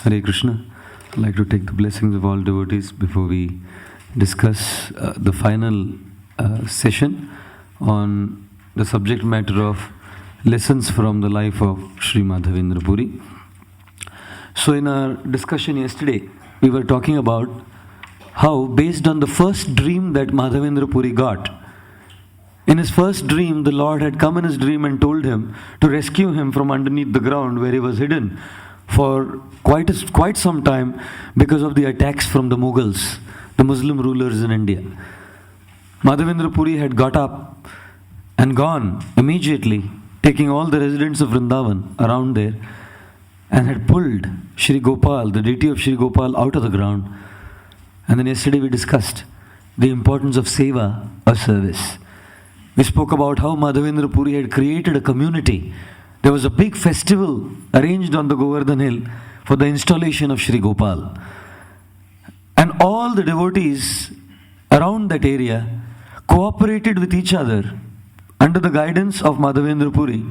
Hare Krishna. I'd like to take the blessings of all devotees before we discuss the final session on the subject matter of lessons from the life of Sri Madhavendra Puri. So in our discussion yesterday, we were talking about how, based on the first dream that Madhavendra Puri got, in his first dream, the Lord had come in his dream and told him to rescue him from underneath the ground where he was hidden for quite some time because of the attacks from the Mughals, the Muslim rulers in India. Madhavendra Puri had got up and gone immediately, taking all the residents of Vrindavan around there, and had pulled Shri Gopal, the deity of Shri Gopal, out of the ground. And then yesterday we discussed the importance of seva, or service. We spoke about how Madhavendra Puri had created a community. There was a big festival arranged on the Govardhan Hill for the installation of Shri Gopal. And all the devotees around that area cooperated with each other under the guidance of Madhavendra Puri,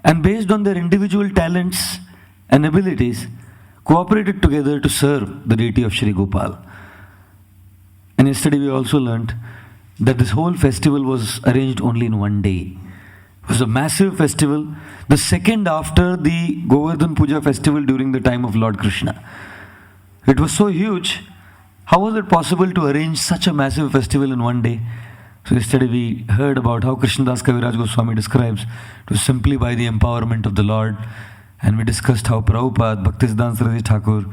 and based on their individual talents and abilities, cooperated together to serve the deity of Shri Gopal. And yesterday we also learnt that this whole festival was arranged only in one day. It was a massive festival, the second after the Govardhan Puja festival during the time of Lord Krishna. It was so huge. How was it possible to arrange such a massive festival in one day? So yesterday we heard about how Krishnadas Kaviraj Goswami describes it was simply by the empowerment of the Lord, and we discussed how Prabhupada, Bhaktisiddhanta Saraswati Thakur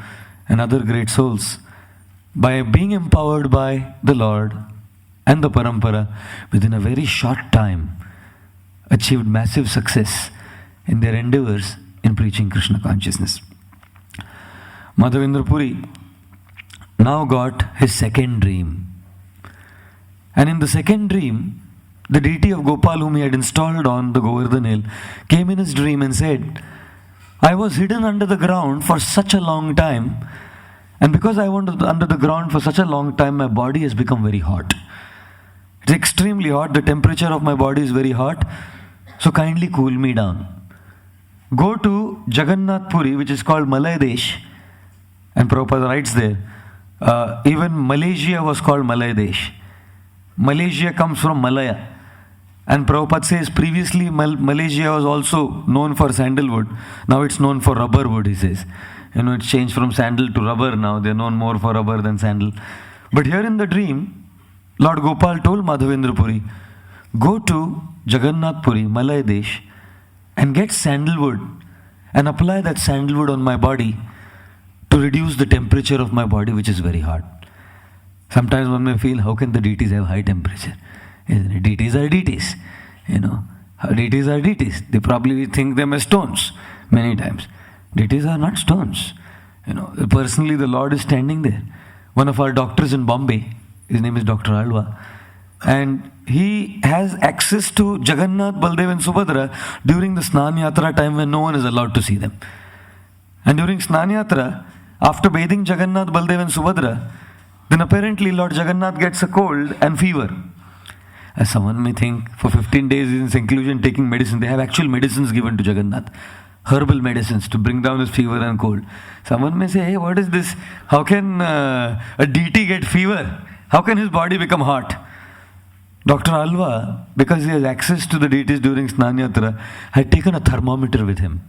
and other great souls, by being empowered by the Lord and the Parampara, within a very short time achieved massive success in their endeavors in preaching Krishna consciousness. Madhavendra Puri now got his second dream. And in the second dream, the deity of Gopal, whom he had installed on the Govardhan Hill, came in his dream and said, I was hidden under the ground for such a long time, and because I was under the ground for such a long time, my body has become very hot. It's extremely hot. The temperature of my body is very hot. So kindly cool me down. Go to Jagannath Puri, which is called Malay Desh. And Prabhupada writes there, even Malaysia was called Malay Desh. Malaysia comes from Malaya. And Prabhupada says previously Malaysia was also known for sandalwood. Now it's known for rubber wood, he says. It's changed from sandal to rubber now. They're known more for rubber than sandal. But here in the dream, Lord Gopal told Madhavendra Puri, go to Jagannath Puri, Malay Desh, and get sandalwood and apply that sandalwood on my body to reduce the temperature of my body, which is very hot. Sometimes one may feel, how can the deities have high temperature? Isn't it? Deities are deities. Deities are deities. They probably think them as stones many times. Deities are not stones. Personally the Lord is standing there. One of our doctors in Bombay, his name is Dr. Alwa, and he has access to Jagannath, Baldev and Subhadra during the Snan Yatra time when no one is allowed to see them. And during Snan Yatra, after bathing Jagannath, Baldev and Subhadra, then apparently Lord Jagannath gets a cold and fever. As someone may think, for 15 days in seclusion taking medicine, they have actual medicines given to Jagannath. Herbal medicines to bring down his fever and cold. Someone may say, hey, what is this? How can a deity get fever? How can his body become hot? Dr. Alva, because he has access to the deities during Snan Yatra, had taken a thermometer with him.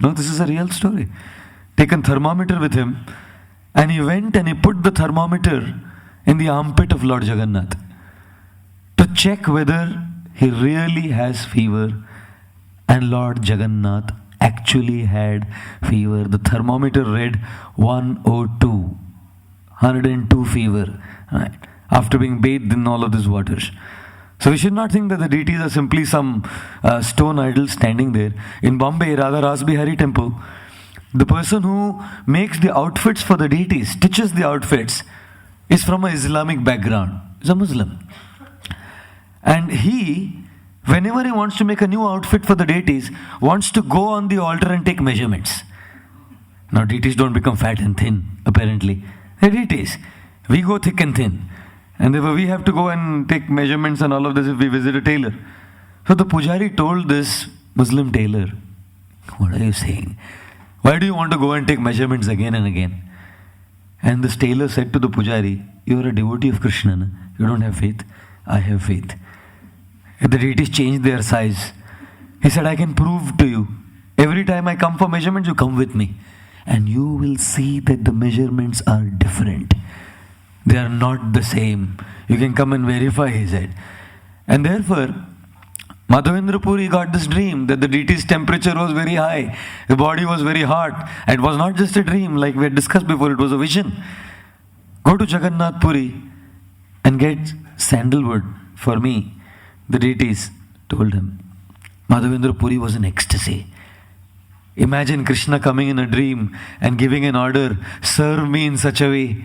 No, this is a real story. Taken thermometer with him, and he went and he put the thermometer in the armpit of Lord Jagannath to check whether he really has fever. And Lord Jagannath actually had fever. The thermometer read 102 fever, right, after being bathed in all of these waters. So we should not think that the deities are simply some stone idols standing there. In Bombay, Radha Ras Bihari temple, the person who makes the outfits for the deities, stitches the outfits, is from an Islamic background. He's a Muslim. And he, whenever he wants to make a new outfit for the deities, wants to go on the altar and take measurements. Now deities don't become fat and thin, apparently. They're deities. We go thick and thin. And therefore we have to go and take measurements and all of this if we visit a tailor. So the pujari told this Muslim tailor, what are you saying? Why do you want to go and take measurements again and again? And this tailor said to the pujari, you are a devotee of Krishna, na? You don't have faith? I have faith. The deities changed their size. He said, I can prove to you. Every time I come for measurements, you come with me. And you will see that the measurements are different. They are not the same. You can come and verify, he said. And therefore, Madhavendra Puri got this dream that the deity's temperature was very high, the body was very hot. And it was not just a dream like we had discussed before, it was a vision. Go to Jagannath Puri and get sandalwood for me. The deities told him. Madhavendra Puri was in ecstasy. Imagine Krishna coming in a dream and giving an order, serve me in such a way.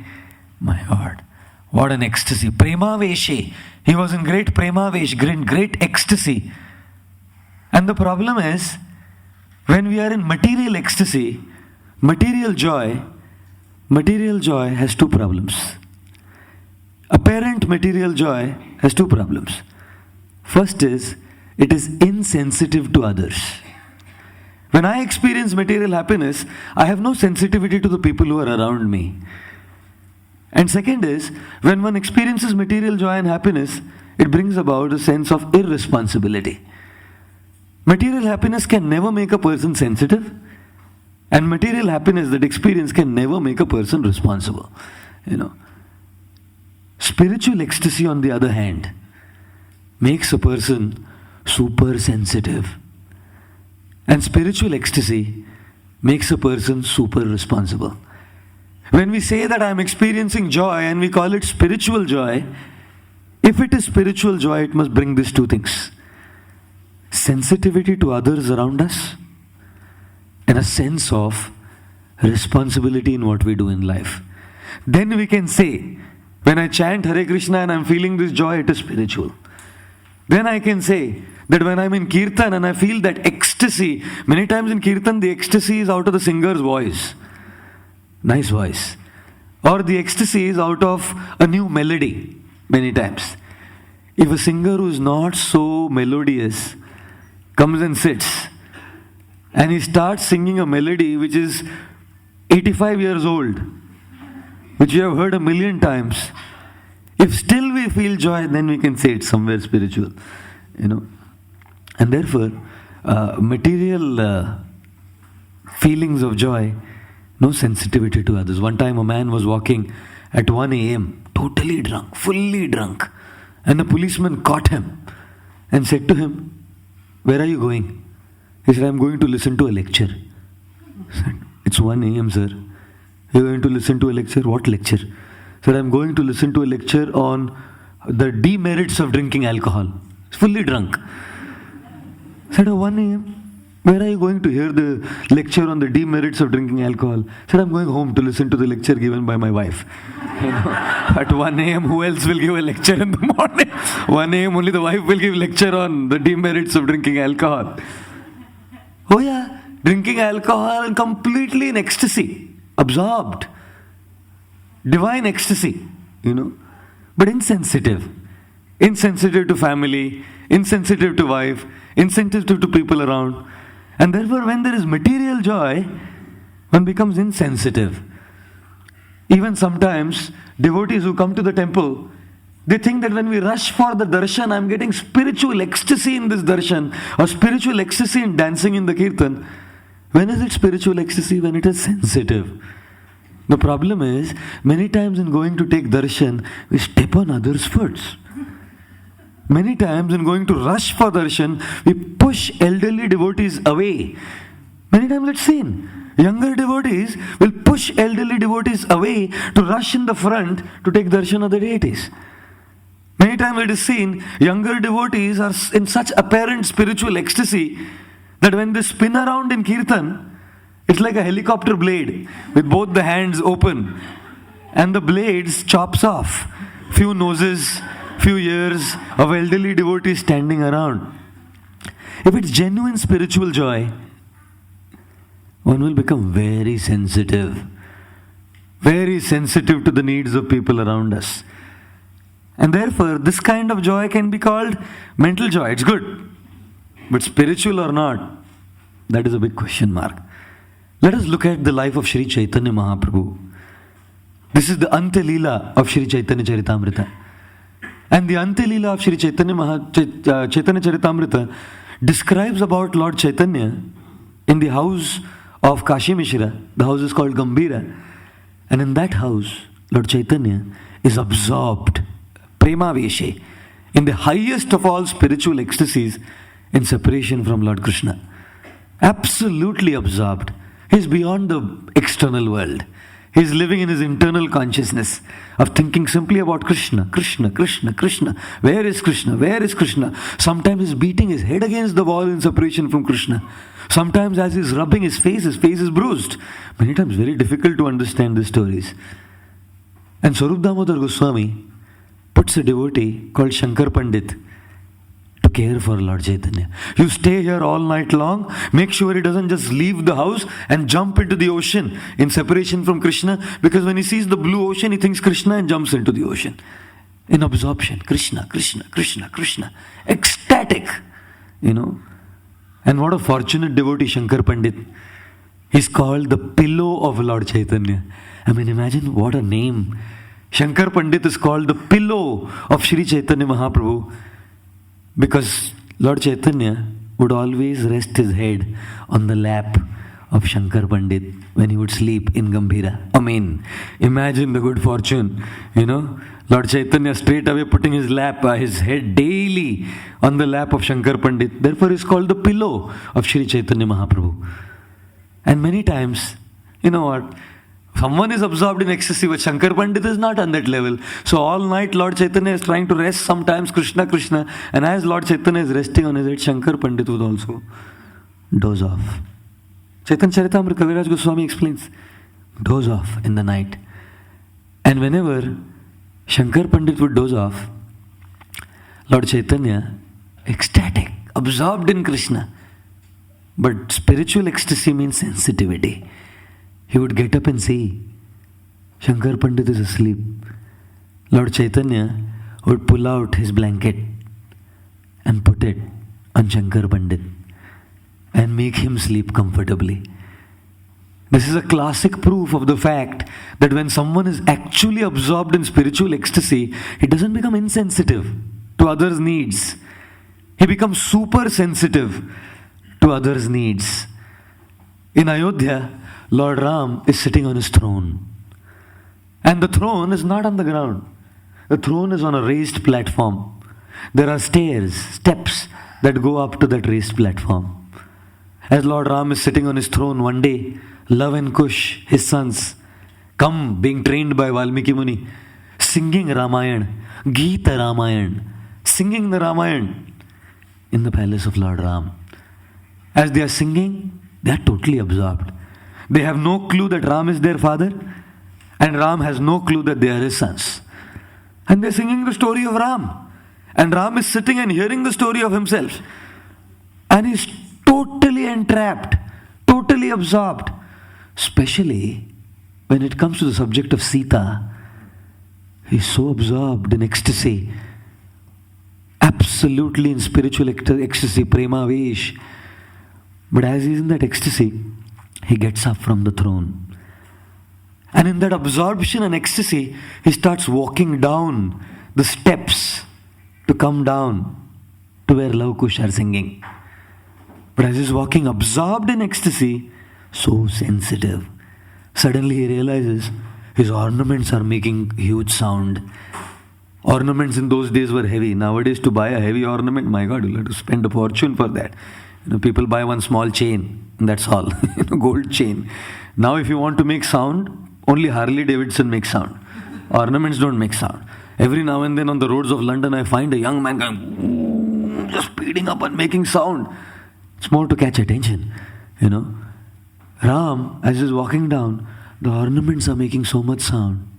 My God, what an ecstasy. Prema Veshe. He was in great Prema Vesh, great ecstasy. And the problem is, when we are in material ecstasy, material joy has two problems. Apparent material joy has two problems. First is, it is insensitive to others. When I experience material happiness, I have no sensitivity to the people who are around me. And second is, when one experiences material joy and happiness, it brings about a sense of irresponsibility. Material happiness can never make a person sensitive, and material happiness, that experience, can never make a person responsible. Spiritual ecstasy, on the other hand, makes a person super sensitive. And spiritual ecstasy makes a person super responsible. When we say that I am experiencing joy and we call it spiritual joy, if it is spiritual joy, it must bring these two things. Sensitivity to others around us and a sense of responsibility in what we do in life. Then we can say, when I chant Hare Krishna and I am feeling this joy, it is spiritual. Then I can say that when I am in Kirtan and I feel that ecstasy, many times in Kirtan the ecstasy is out of the singer's voice. Nice voice. Or the ecstasy is out of a new melody, many times. If a singer who is not so melodious comes and sits and he starts singing a melody which is 85 years old, which you have heard a million times, if still we feel joy, then we can say it's somewhere spiritual. And therefore, material feelings of joy, no sensitivity to others. One time a man was walking at 1 a.m., totally drunk, fully drunk. And the policeman caught him and said to him, where are you going? He said, I'm going to listen to a lecture. He said, it's 1 a.m., sir. You're going to listen to a lecture? What lecture? He said, I'm going to listen to a lecture on the demerits of drinking alcohol. He's fully drunk. He said, 1 a.m., where are you going to hear the lecture on the demerits of drinking alcohol? He said, I'm going home to listen to the lecture given by my wife. At 1 a.m., who else will give a lecture in the morning? 1 a.m., only the wife will give lecture on the demerits of drinking alcohol. Oh yeah, drinking alcohol completely in ecstasy, absorbed. Divine ecstasy, but insensitive. Insensitive to family, insensitive to wife, insensitive to people around. And therefore, when there is material joy, one becomes insensitive. Even sometimes, devotees who come to the temple, they think that when we rush for the darshan, I'm getting spiritual ecstasy in this darshan, or spiritual ecstasy in dancing in the kirtan. When is it spiritual ecstasy? When it is sensitive. The problem is, many times in going to take darshan, we step on others' foot. Many times in going to rush for darshan, we push elderly devotees away. Many times it's seen. Younger devotees will push elderly devotees away to rush in the front to take darshan of the deities. Many times it is seen, younger devotees are in such apparent spiritual ecstasy that when they spin around in kirtan, it's like a helicopter blade with both the hands open, and the blades chops off few noses, few ears of elderly devotees standing around. If it's genuine spiritual joy, one will become very sensitive to the needs of people around us. And therefore, this kind of joy can be called mental joy. It's good. But spiritual or not, that is a big question mark. Let us look at the life of Sri Chaitanya Mahaprabhu. This is the Ante Leela of Sri Chaitanya Charitamrita. And the Ante Leela of Sri Chaitanya Charitamrita describes about Lord Chaitanya in the house of Kashi Mishra. The house is called Gambhira. And in that house, Lord Chaitanya is absorbed, prema veshe, in the highest of all spiritual ecstasies, in separation from Lord Krishna. Absolutely absorbed. He's beyond the external world. He's living in his internal consciousness of thinking simply about Krishna, Krishna, Krishna, Krishna. Where is Krishna? Where is Krishna? Sometimes he's beating his head against the wall in separation from Krishna. Sometimes as he's rubbing his face is bruised. Many times very difficult to understand these stories. And Swarup Damodar Goswami puts a devotee called Shankar Pandit to care for Lord Chaitanya. You stay here all night long, make sure he doesn't just leave the house and jump into the ocean in separation from Krishna, because when he sees the blue ocean, he thinks Krishna and jumps into the ocean. In absorption, Krishna, Krishna, Krishna, Krishna. Ecstatic, And what a fortunate devotee Shankar Pandit. He's called the pillow of Lord Chaitanya. I mean, imagine what a name. Shankar Pandit is called the pillow of Sri Chaitanya Mahaprabhu, because Lord Chaitanya would always rest his head on the lap of Shankar Pandit when he would sleep in Gambhira. I mean, imagine the good fortune, Lord Chaitanya straight away putting his head daily on the lap of Shankar Pandit. Therefore, he is called the pillow of Sri Chaitanya Mahaprabhu. And many times, someone is absorbed in ecstasy, but Shankar Pandit is not on that level. So all night Lord Chaitanya is trying to rest, sometimes Krishna, Krishna. And as Lord Chaitanya is resting on his head, Shankar Pandit would also doze off. Chaitanya Charitamrita, Kaviraj Goswami explains, doze off in the night. And whenever Shankar Pandit would doze off, Lord Chaitanya, ecstatic, absorbed in Krishna. But spiritual ecstasy means sensitivity. He would get up and see, Shankar Pandit is asleep. Lord Chaitanya would pull out his blanket and put it on Shankar Pandit and make him sleep comfortably. This is a classic proof of the fact that when someone is actually absorbed in spiritual ecstasy, he doesn't become insensitive to others' needs. He becomes super sensitive to others' needs. In Ayodhya, Lord Ram is sitting on his throne. And the throne is not on the ground. The throne is on a raised platform. There are steps that go up to that raised platform. As Lord Ram is sitting on his throne, one day, Love and Kush, his sons, come being trained by Valmiki Muni, singing Ramayana, Gita Ramayana, singing the Ramayana in the palace of Lord Ram. As they are singing, they are totally absorbed. They have no clue that Ram is their father, and Ram has no clue that they are his sons. And they are singing the story of Ram. And Ram is sitting and hearing the story of himself. And he is totally entrapped, totally absorbed. Especially when it comes to the subject of Sita, he is so absorbed in ecstasy, absolutely in spiritual ecstasy, prema vesh. But as he is in that ecstasy, he gets up from the throne. And in that absorption and ecstasy, he starts walking down the steps to come down to where Love Kush are singing. But as he's walking absorbed in ecstasy, so sensitive, suddenly he realizes his ornaments are making huge sound. Ornaments in those days were heavy. Nowadays, to buy a heavy ornament, my God, you'll have to spend a fortune for that. People buy one small chain, and that's all. Gold chain. Now if you want to make sound, only Harley Davidson makes sound. Ornaments don't make sound. Every now and then on the roads of London, I find a young man going, just speeding up and making sound. It's more to catch attention, Ram, as he's walking down, the ornaments are making so much sound.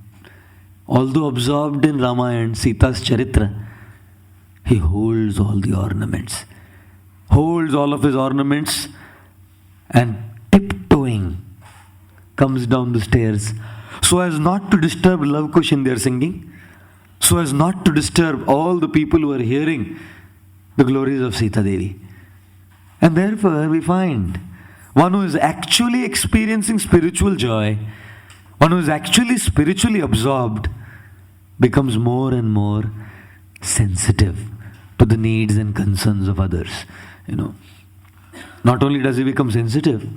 Although absorbed in Ramayana, Sita's Charitra, he holds all the ornaments. Holds all of his ornaments and tiptoeing comes down the stairs so as not to disturb Love Kush in their singing, so as not to disturb all the people who are hearing the glories of Sita Devi. And therefore we find one who is actually experiencing spiritual joy, one who is actually spiritually absorbed, becomes more and more sensitive to the needs and concerns of others. Not only does he become sensitive,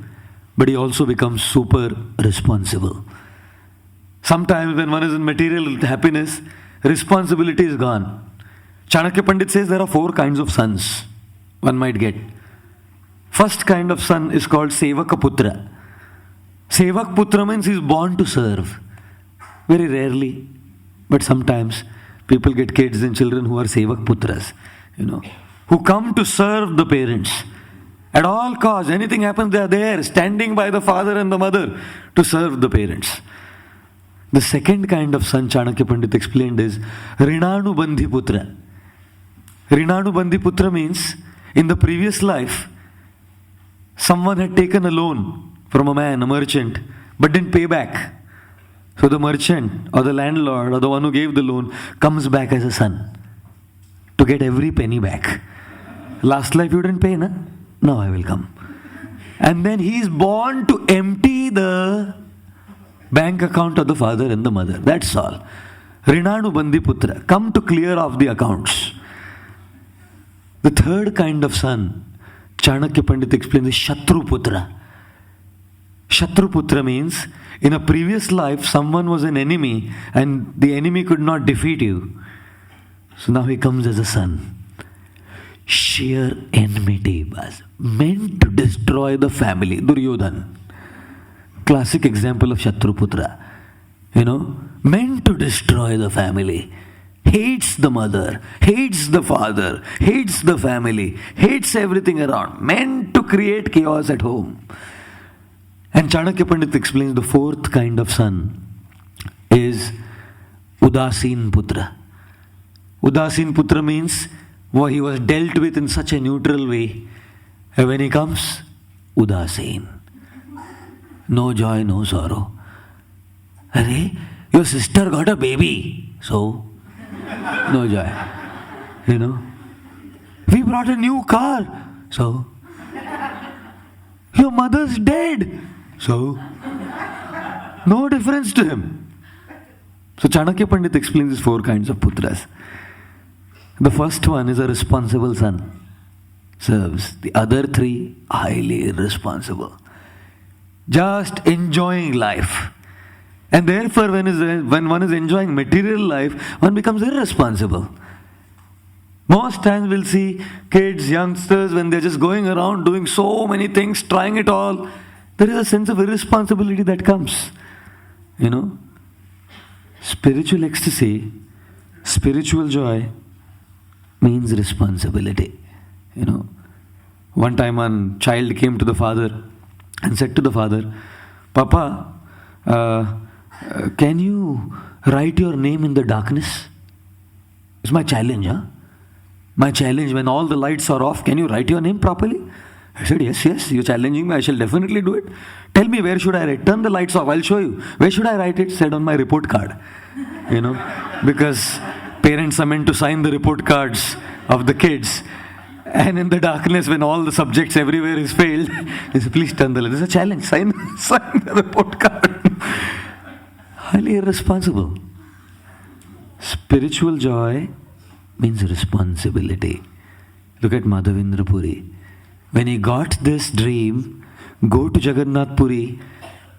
but he also becomes super responsible. Sometimes when one is in material happiness, responsibility is gone. Chanakya Pandit says there are 4 kinds of sons one might get. First kind of son is called Sevaka Putra. Sevak Putra means he is born to serve. Very rarely, but sometimes people get kids and children who are Sevak Putras, who come to serve the parents. At all costs, anything happens, they are there, standing by the father and the mother to serve the parents. The second kind of son, Chanakya Pandit explained, is Rinanu Bandhi Putra. Rinanu Bandhi Putra means, in the previous life, someone had taken a loan from a man, a merchant, but didn't pay back. So the merchant or the landlord or the one who gave the loan comes back as a son to get every penny back. Last life you didn't pay, na? Now I will come. And then he is born to empty the bank account of the father and the mother. That's all. Rinanu Bandhi Putra, come to clear off the accounts. The third kind of son, Chanakya Pandit explains, is Shatru Putra. Shatru Putra means, in a previous life, someone was an enemy and the enemy could not defeat you. So now he comes as a son. Sheer enmity, meant to destroy the family. Duryodhan. Classic example of Shatru Putra. Meant to destroy the family. Hates the mother, hates the father, hates the family, hates everything around. Meant to create chaos at home. And Chanakya Pandit explains the fourth kind of son is Udasin Putra. Udasin Putra means he was dealt with in such a neutral way. And when he comes, Udasin. No joy, no sorrow. Arey, your sister got a baby. So, no joy. We brought a new car. So, your mother's dead. So, no difference to him. So Chanakya Pandit explains these 4 kinds of putras. The first one is a responsible son. Serves. The other 3, highly irresponsible. Just enjoying life. And therefore, when one is enjoying material life, one becomes irresponsible. Most times we'll see kids, youngsters, when they're just going around doing so many things, trying it all, there is a sense of irresponsibility that comes. Spiritual ecstasy, spiritual joy means responsibility. One time one child came to the father and said to the father, Papa, can you write your name in the darkness? It's my challenge, huh? My challenge, when all the lights are off, can you write your name properly? I said, yes, you're challenging me, I shall definitely do it. Tell me, where should I write? Turn the lights off, I'll show you. Where should I write it? Said on my report card. Because parents are meant to sign the report cards of the kids. And in the darkness, when all the subjects everywhere is failed, they say, please turn the light. There's a challenge, sign the report card. Highly irresponsible. Spiritual joy means responsibility. Look at Madhavendra Puri. When he got this dream, go to Jagannath Puri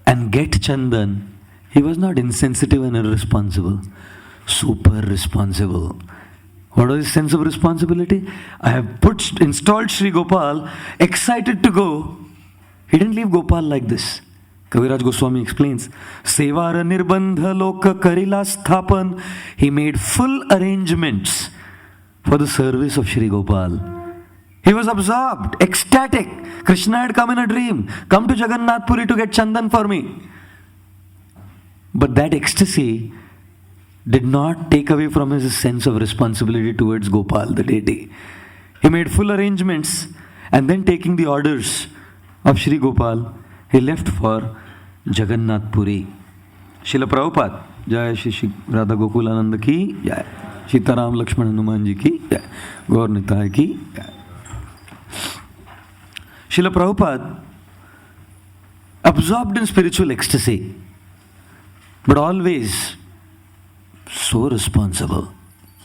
and get Chandan, he was not insensitive and irresponsible. Super responsible. What was his sense of responsibility? I have installed Sri Gopal, excited to go. He didn't leave Gopal like this. Kaviraj Goswami explains, Sevara Nirbandha Loka Karila Sthapan. He made full arrangements for the service of Sri Gopal. He was absorbed, ecstatic. Krishna had come in a dream. Come to Jagannath Puri to get Chandan for me. But that ecstasy did not take away from his sense of responsibility towards Gopal, the deity. He made full arrangements, and then taking the orders of Sri Gopal, he left for Jagannath Puri. Srila Prabhupada, Jai Shri Radha Gokulananda ki, Jai. Sitaram Lakshman Hanuman ji ki, Jai. Gaur Nitai ki, Jai. Srila Prabhupada absorbed in spiritual ecstasy, but always so responsible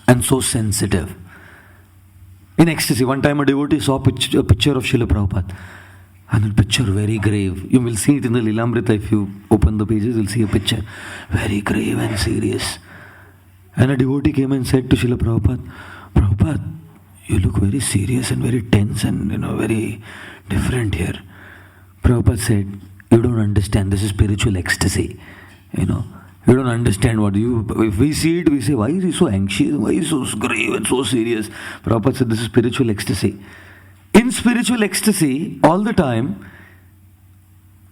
and so sensitive. In ecstasy, one time a devotee saw a picture of Srila Prabhupada, and the picture very grave. You will see it in the Lilamrita. If you open the pages, you'll see a picture very grave and serious. And a devotee came and said to Srila Prabhupada, Prabhupada, you look very serious and very tense and very different here. Prabhupada said, you don't understand, this is spiritual ecstasy. You don't understand if we see it, we say, why is he so anxious? Why is he so grave and so serious? Prabhupada said, this is spiritual ecstasy. In spiritual ecstasy, all the time,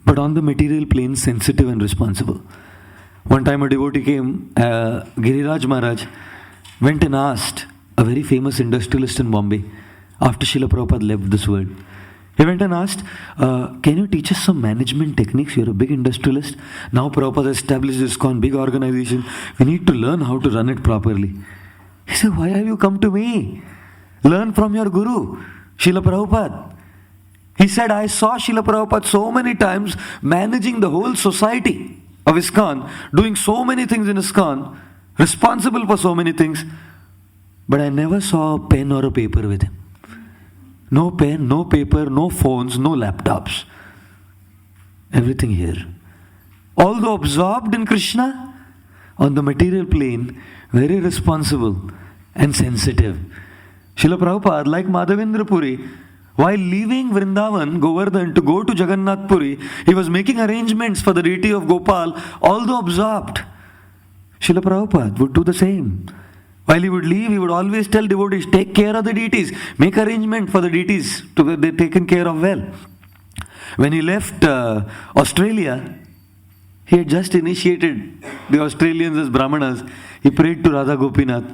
but on the material plane, sensitive and responsible. One time a devotee came, Giriraj Maharaj, went and asked a very famous industrialist in Bombay, after Srila Prabhupada left this world. He went and asked, can you teach us some management techniques? You're a big industrialist. Now Prabhupada has established this big organization. We need to learn how to run it properly. He said, why have you come to me? Learn from your guru, Srila Prabhupada. He said, I saw Srila Prabhupada so many times managing the whole society of ISKCON, doing so many things in ISKCON, responsible for so many things, but I never saw a pen or a paper with him. No pen, no paper, no phones, no laptops. Everything here. Although absorbed in Krishna, on the material plane, very responsible and sensitive. Srila Prabhupada, like Madhavendra Puri, while leaving Vrindavan, Govardhan, to go to Jagannath Puri, he was making arrangements for the deity of Gopal, although absorbed. Srila Prabhupada would do the same. While he would leave, he would always tell devotees, take care of the deities, make arrangement for the deities to be taken care of well. When he left Australia, he had just initiated the Australians as Brahmanas. He prayed to Radha Gopinath.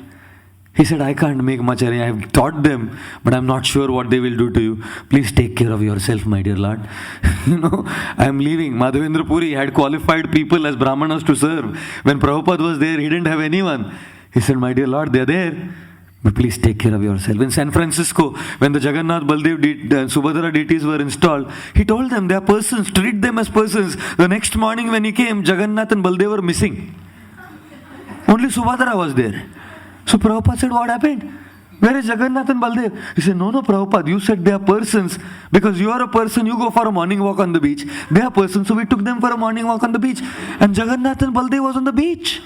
He said, I can't make much arrangement. I have taught them, but I'm not sure what they will do to you. Please take care of yourself, my dear Lord. I am leaving. Madhavendra Puri had qualified people as Brahmanas to serve. When Prabhupada was there, he didn't have anyone. He said, my dear Lord, they are there, but please take care of yourself. In San Francisco, when the Jagannath, Baldev, Subhadra deities were installed, he told them, they are persons, treat them as persons. The next morning when he came, Jagannath and Baldev were missing. Only Subhadra was there. So Prabhupada said, what happened? Where is Jagannath and Baldev? He said, no, Prabhupada, you said they are persons. Because you are a person, you go for a morning walk on the beach. They are persons, so we took them for a morning walk on the beach. And Jagannath and Baldev was on the beach.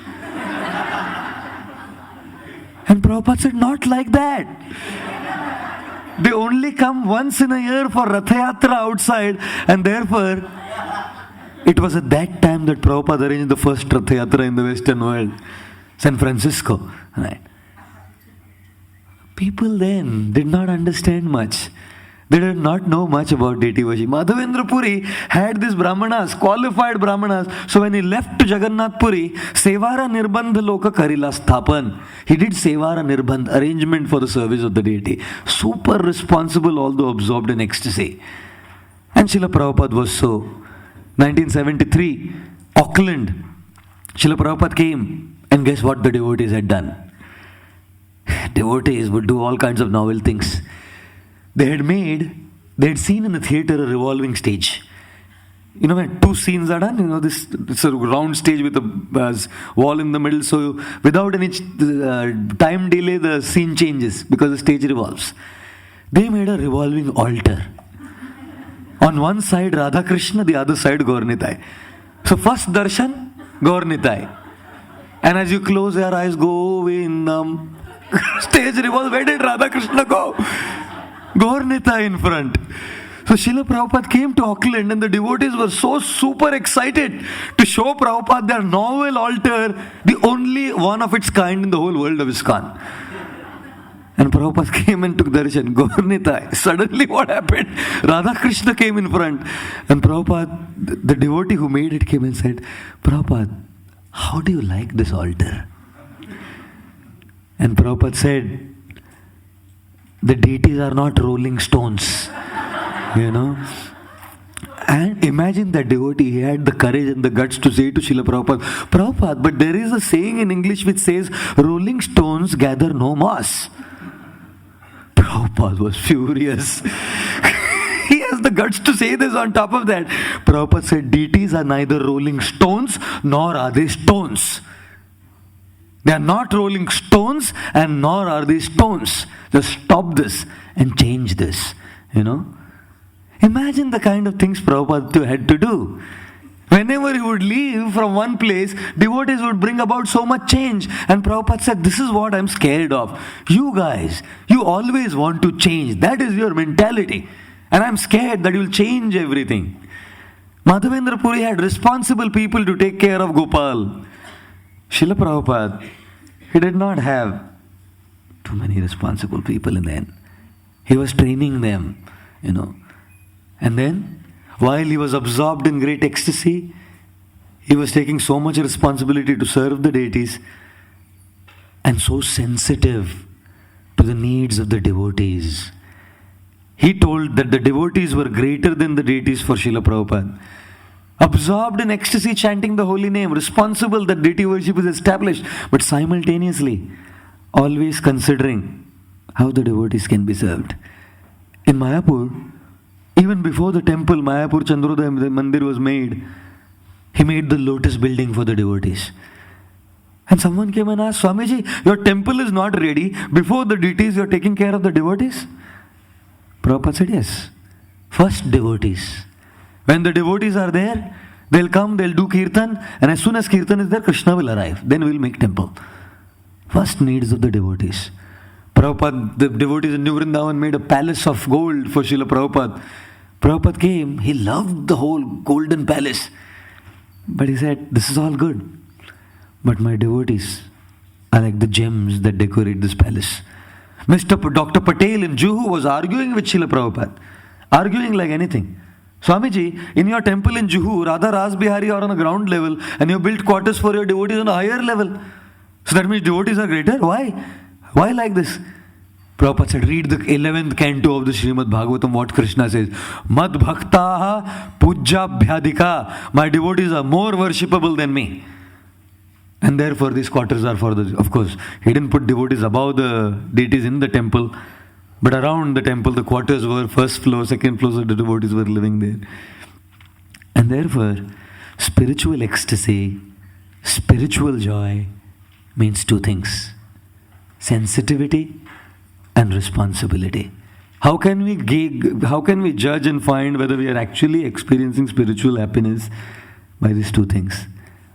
And Prabhupada said, not like that. They only come once in a year for Ratha Yatra outside, and therefore, it was at that time that Prabhupada arranged the first Ratha Yatra in the Western world, San Francisco. Right. People then did not understand much. They did not know much about deity worship. Madhavendra Puri had these Brahmanas, qualified Brahmanas. So when he left to Jagannath Puri, Sevara Nirbandha Loka Karila Sthapan. He did Sevara Nirbandha, arrangement for the service of the deity. Super responsible, although absorbed in ecstasy. And Srila Prabhupada was so. 1973, Auckland, Srila Prabhupada came, and guess what the devotees had done? Devotees would do all kinds of novel things. They had seen in the theatre a revolving stage. When two scenes are done, this a round stage with a wall in the middle, so without any time delay, the scene changes because the stage revolves. They made a revolving altar. On one side, Radha Krishna, the other side, Gaur Nitai. So first darshan, Gaur Nitai. And as you close your eyes, Govindam. Stage revolves, where did Radha Krishna go? Gaur Nitai in front. So Srila Prabhupada came to Auckland, and the devotees were so super excited to show Prabhupada their novel altar, the only one of its kind in the whole world of ISKCON. And Prabhupada came and took darshan, Gaur Nitai. Suddenly what happened? Radha Krishna came in front, and Prabhupada, the devotee who made it, came and said, Prabhupada, how do you like this altar? And Prabhupada said, the deities are not rolling stones, And imagine that devotee, he had the courage and the guts to say to Srila Prabhupada, Prabhupada, but there is a saying in English which says, rolling stones gather no moss. Prabhupada was furious. He has the guts to say this on top of that? Prabhupada said, deities are neither rolling stones nor are they stones. They are not rolling stones and nor are they stones. Just stop this and change this. Imagine the kind of things Prabhupada had to do. Whenever he would leave from one place, devotees would bring about so much change. And Prabhupada said, this is what I'm scared of. You guys, you always want to change. That is your mentality. And I'm scared that you'll change everything. Madhavendra Puri had responsible people to take care of Gopal. Srila Prabhupada, he did not have too many responsible people in the end. He was training them, And then, while he was absorbed in great ecstasy, he was taking so much responsibility to serve the deities and so sensitive to the needs of the devotees. He told that the devotees were greater than the deities for Srila Prabhupada. Absorbed in ecstasy, chanting the holy name, responsible that deity worship is established, but simultaneously always considering how the devotees can be served. In Mayapur, even before the temple, Mayapur Chandrodaya Mandir was made, he made the lotus building for the devotees. And someone came and asked, Swamiji, your temple is not ready. Before the deities, you are taking care of the devotees? Prabhupada said, yes. First devotees. When the devotees are there, they'll come, they'll do kirtan, and as soon as kirtan is there, Krishna will arrive. Then we'll make temple. First needs of the devotees. Prabhupada, the devotees in New Vrindavan made a palace of gold for Srila Prabhupada. Prabhupada came, he loved the whole golden palace. But he said, this is all good. But my devotees are like the gems that decorate this palace. Dr. Patel in Juhu was arguing with Srila Prabhupada. Arguing like anything. Swamiji, in your temple in Juhu, Radha Ras Bihari are on a ground level and you built quarters for your devotees on a higher level. So that means devotees are greater? Why? Why like this? Prabhupada said, read the 11th canto of the Srimad Bhagavatam, what Krishna says. Mad bhaktaha pujjabhyadika. My devotees are more worshipable than me. And therefore these quarters are for the, of course, he didn't put devotees above the deities in the temple. But around the temple, the quarters were first floor, second floor, so the devotees were living there. And therefore, spiritual ecstasy, spiritual joy means two things. Sensitivity and responsibility. How can we judge and find whether we are actually experiencing spiritual happiness? By these two things.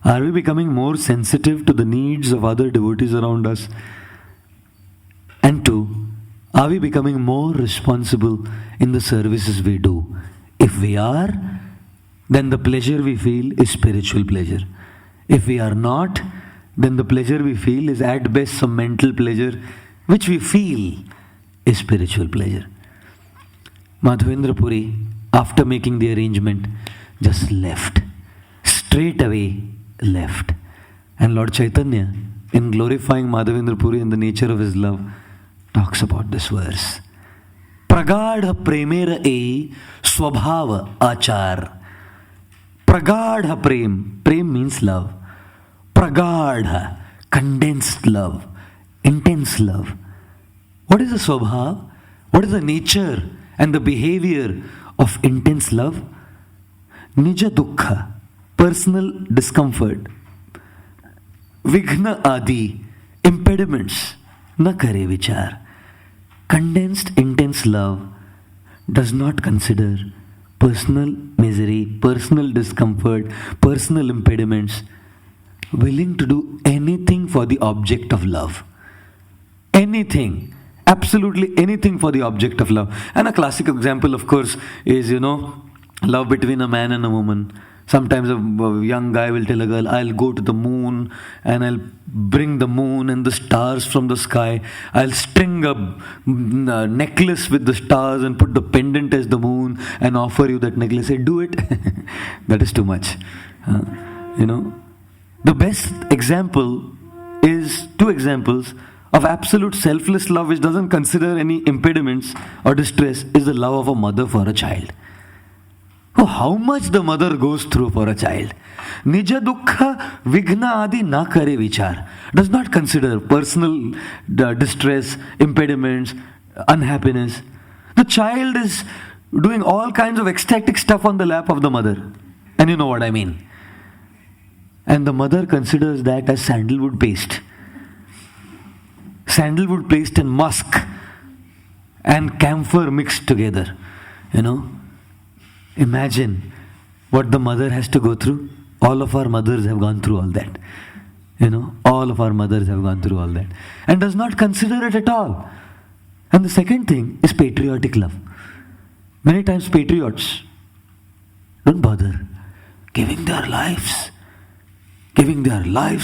Are we becoming more sensitive to the needs of other devotees around us? And two, are we becoming more responsible in the services we do? If we are, then the pleasure we feel is spiritual pleasure. If we are not, then the pleasure we feel is at best some mental pleasure, which we feel is spiritual pleasure. Madhavendra Puri, after making the arrangement, just left. Straight away left. And Lord Chaitanya, in glorifying Madhavendra Puri and the nature of his love, talks about this verse. Pragadha premera e swabhava achar. Pragadha prem. Prem means love. Pragadha, condensed love, intense love. What is the swabhav? What is the nature and the behavior of intense love? Nija dukkha, personal discomfort. Vighna adi, impediments. Na kare vichar. Condensed, intense love does not consider personal misery, personal discomfort, personal impediments, willing to do anything for the object of love. Anything. Absolutely anything for the object of love. And a classic example, of course, is, love between a man and a woman. Sometimes a young guy will tell a girl, I'll go to the moon and I'll bring the moon and the stars from the sky. I'll string a necklace with the stars and put the pendant as the moon and offer you that necklace. Say, do it. That is too much. The best example is two examples of absolute selfless love which doesn't consider any impediments or distress is the love of a mother for a child. Oh, how much the mother goes through for a child. Nija dukkha vighna adi na kare vichar. Does not consider personal distress, impediments, unhappiness. The child is doing all kinds of ecstatic stuff on the lap of the mother. And you know what I mean. And the mother considers that as sandalwood paste. Sandalwood paste and musk and camphor mixed together. Imagine what the mother has to go through. All of our mothers have gone through all that. All of our mothers have gone through all that. And does not consider it at all. And the second thing is patriotic love. Many times patriots don't bother giving their lives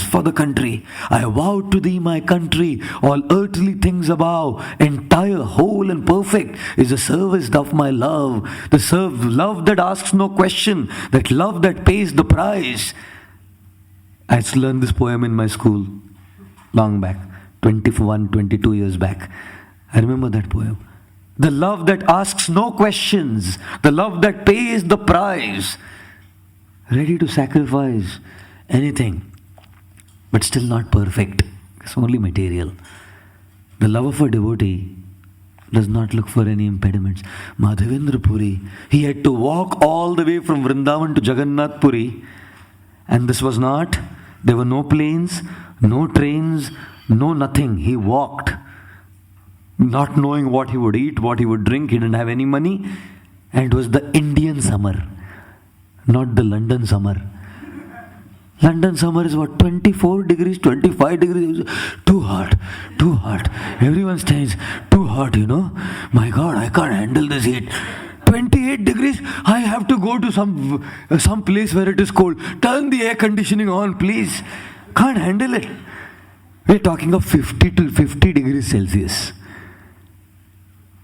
for the country. I vow to thee, my country, all earthly things above, entire, whole and perfect is the service of my love. Love that asks no question, that love that pays the price. I learned this poem in my school long back, 21, 22 years back. I remember that poem. The love that asks no questions, the love that pays the price, ready to sacrifice anything, but still not perfect. It's only material. The love of a devotee does not look for any impediments. Madhavendra Puri, he had to walk all the way from Vrindavan to Jagannath Puri, and there were no planes, no trains, no nothing. He walked, not knowing what he would eat, what he would drink. He didn't have any money, and it was the Indian summer, not the London summer. London summer is what, 24 degrees, 25 degrees, too hot. Everyone stays, too hot, My God, I can't handle this heat. 28 degrees, I have to go to some place where it is cold. Turn the air conditioning on, please. Can't handle it. We're talking of 50 to 50 degrees Celsius.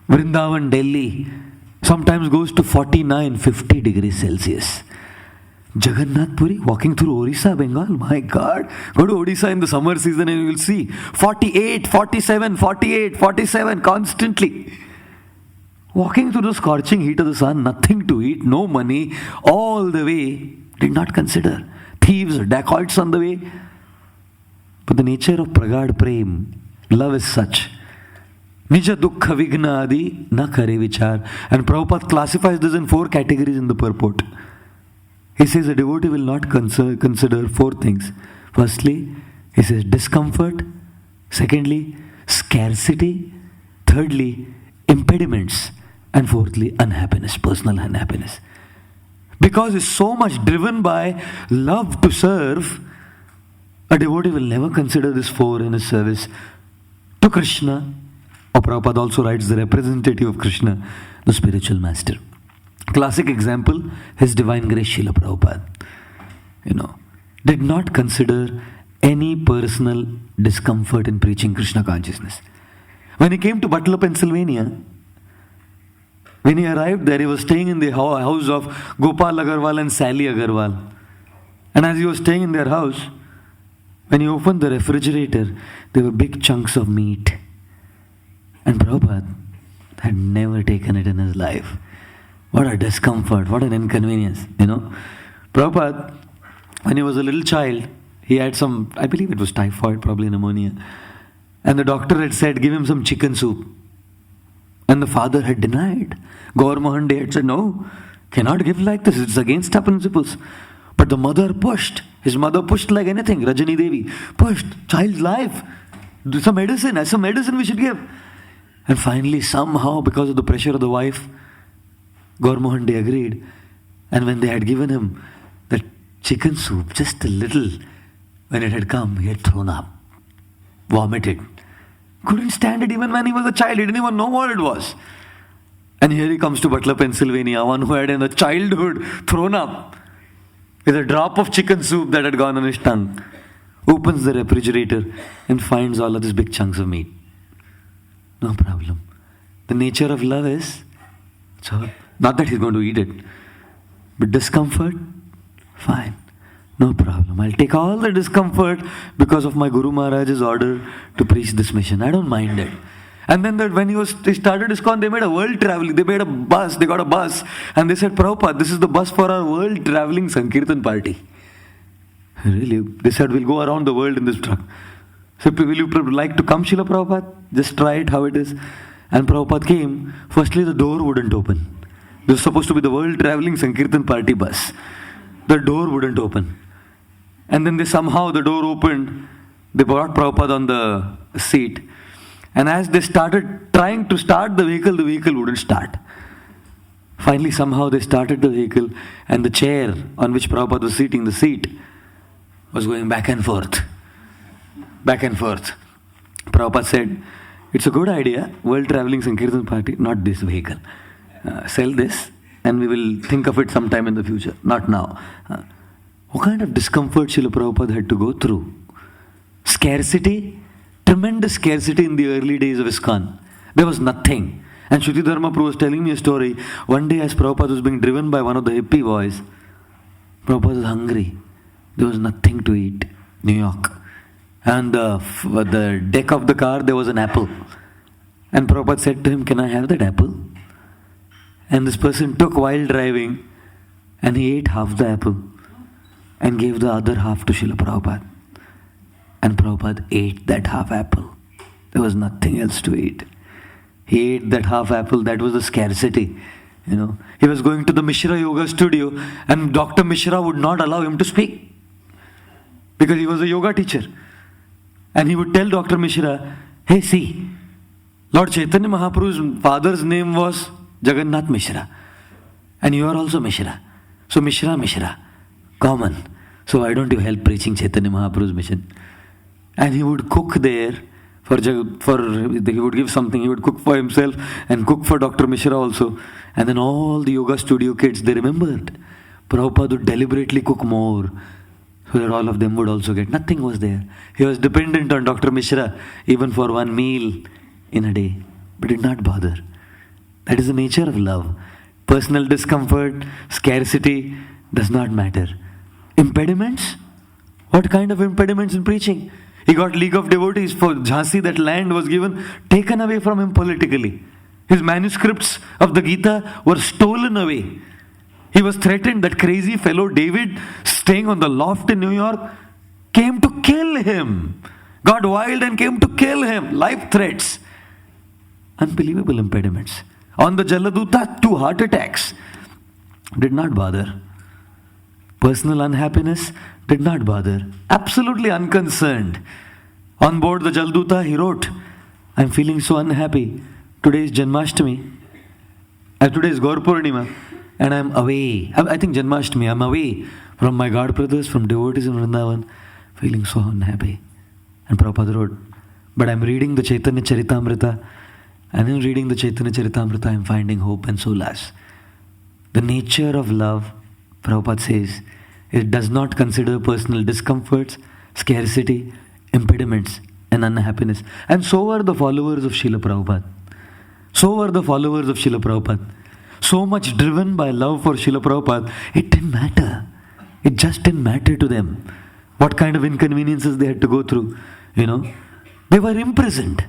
Vrindavan, Delhi, sometimes goes to 49, 50 degrees Celsius. Jagannath Puri, walking through Orissa, Bengal, my God. Go to Odisha in the summer season and you will see 48, 47, 48, 47 constantly. Walking through the scorching heat of the sun, nothing to eat, no money, all the way, did not consider. Thieves, dacoits on the way. But the nature of Pragad Prem, love is such. Nija dukkha vigna adi na kare vichar. And Prabhupada classifies this in 4 categories in the purport. He says a devotee will not consider 4 things. Firstly, he says discomfort. Secondly, scarcity. Thirdly, impediments. And fourthly, unhappiness, personal unhappiness. Because it's so much driven by love to serve, a devotee will never consider this 4 in his service to Krishna. Or Prabhupada also writes the representative of Krishna, the spiritual master. Classic example, His Divine Grace Srila Prabhupada. Did not consider any personal discomfort in preaching Krishna consciousness. When he came to Butler, Pennsylvania, when he arrived there, he was staying in the house of Gopal Agarwal and Sally Agarwal. And as he was staying in their house, when he opened the refrigerator, there were big chunks of meat. And Prabhupada had never taken it in his life. What a discomfort, what an inconvenience, Prabhupada, when he was a little child, he had I believe it was typhoid, probably pneumonia. And the doctor had said, give him some chicken soup. And the father had denied. Gaur Mohan had said, no, cannot give like this, it's against our principles. But the mother pushed. His mother pushed like anything, Rajani Devi. Pushed, child's life. Do some medicine, as some medicine we should give. And finally, somehow, because of the pressure of the wife, Gaur Mohan agreed. And when they had given him the chicken soup, just a little, when it had come, he had thrown up, vomited. Couldn't stand it even when he was a child. He didn't even know what it was. And here he comes to Butler, Pennsylvania, one who had in the childhood thrown up with a drop of chicken soup that had gone on his tongue. Opens the refrigerator and finds all of these big chunks of meat. No problem. The nature of love is, so not that he's going to eat it, but discomfort, fine, no problem. I'll take all the discomfort because of my Guru Maharaj's order to preach this mission. I don't mind it. And then when he started ISKCON, they made a world traveling. They made a bus. They got a bus, and they said, Prabhupada, this is the bus for our world traveling Sankirtan party. Really? They said, we'll go around the world in this truck. So, will you like to come, Srila Prabhupada? Just try it how it is. And Prabhupada came. Firstly, the door wouldn't open. This was supposed to be the world traveling Sankirtan party bus. The door wouldn't open. And then somehow the door opened. They brought Prabhupada on the seat. And as they started trying to start the vehicle wouldn't start. Finally, somehow they started the vehicle, and the chair on which Prabhupada was sitting, the seat, was going back and forth. Back and forth. Prabhupada said, it's a good idea, world traveling Sankirtan party, not this vehicle. Sell this, and we will think of it sometime in the future, not now. What kind of discomfort Srila Prabhupada had to go through? Scarcity, tremendous scarcity in the early days of ISKCON. There was nothing. And Shruti Dharma Prabhu was telling me a story. One day as Prabhupada was being driven by one of the hippie boys, Prabhupada was hungry. There was nothing to eat. New York. And the deck of the car, there was an apple. And Prabhupada said to him, can I have that apple? And this person took while driving, and he ate half the apple and gave the other half to Srila Prabhupada. And Prabhupada ate that half apple. There was nothing else to eat. He ate that half apple. That was the scarcity. He was going to the Mishra Yoga studio, and Dr. Mishra would not allow him to speak because he was a yoga teacher. And he would tell Dr. Mishra, hey, see, Lord Chaitanya Mahaprabhu's father's name was Jagannath Mishra, and you are also Mishra. So Mishra, common. So why don't you help preaching Chaitanya Mahaprabhu's mission? And he would cook there. He would give something, he would cook for himself and cook for Dr. Mishra also. And then all the yoga studio kids, they remembered. Prabhupada would deliberately cook more so that all of them would also get. Nothing was there. He was dependent on Dr. Mishra even for one meal in a day, but did not bother. That is the nature of love. Personal discomfort, scarcity does not matter. Impediments? What kind of impediments in preaching? He got League of Devotees for Jhansi. That land was taken away from him politically. His manuscripts of the Gita were stolen away. He was threatened. That crazy fellow David, staying on the loft in New York, came to kill him. Got wild and came to kill him. Life threats. Unbelievable impediments. On the Jaladuta, 2 heart attacks. Did not bother. Personal unhappiness did not bother. Absolutely unconcerned. On board the Jalduta, he wrote, I'm feeling so unhappy. Today is Janmashtami. Today is Gaur Purnima. And I'm away. I think Janmashtami. I'm away from my God brothers, from devotees in Vrindavan. Feeling so unhappy. And Prabhupada wrote, but I'm reading the Chaitanya Charitamrita. And in reading the Chaitanya Charitamrita, I'm finding hope and solace. The nature of love, Prabhupada says, it does not consider personal discomforts, scarcity, impediments, and unhappiness. And so were the followers of Srila Prabhupada. So much driven by love for Srila Prabhupada, it didn't matter. It just didn't matter to them what kind of inconveniences they had to go through. They were imprisoned.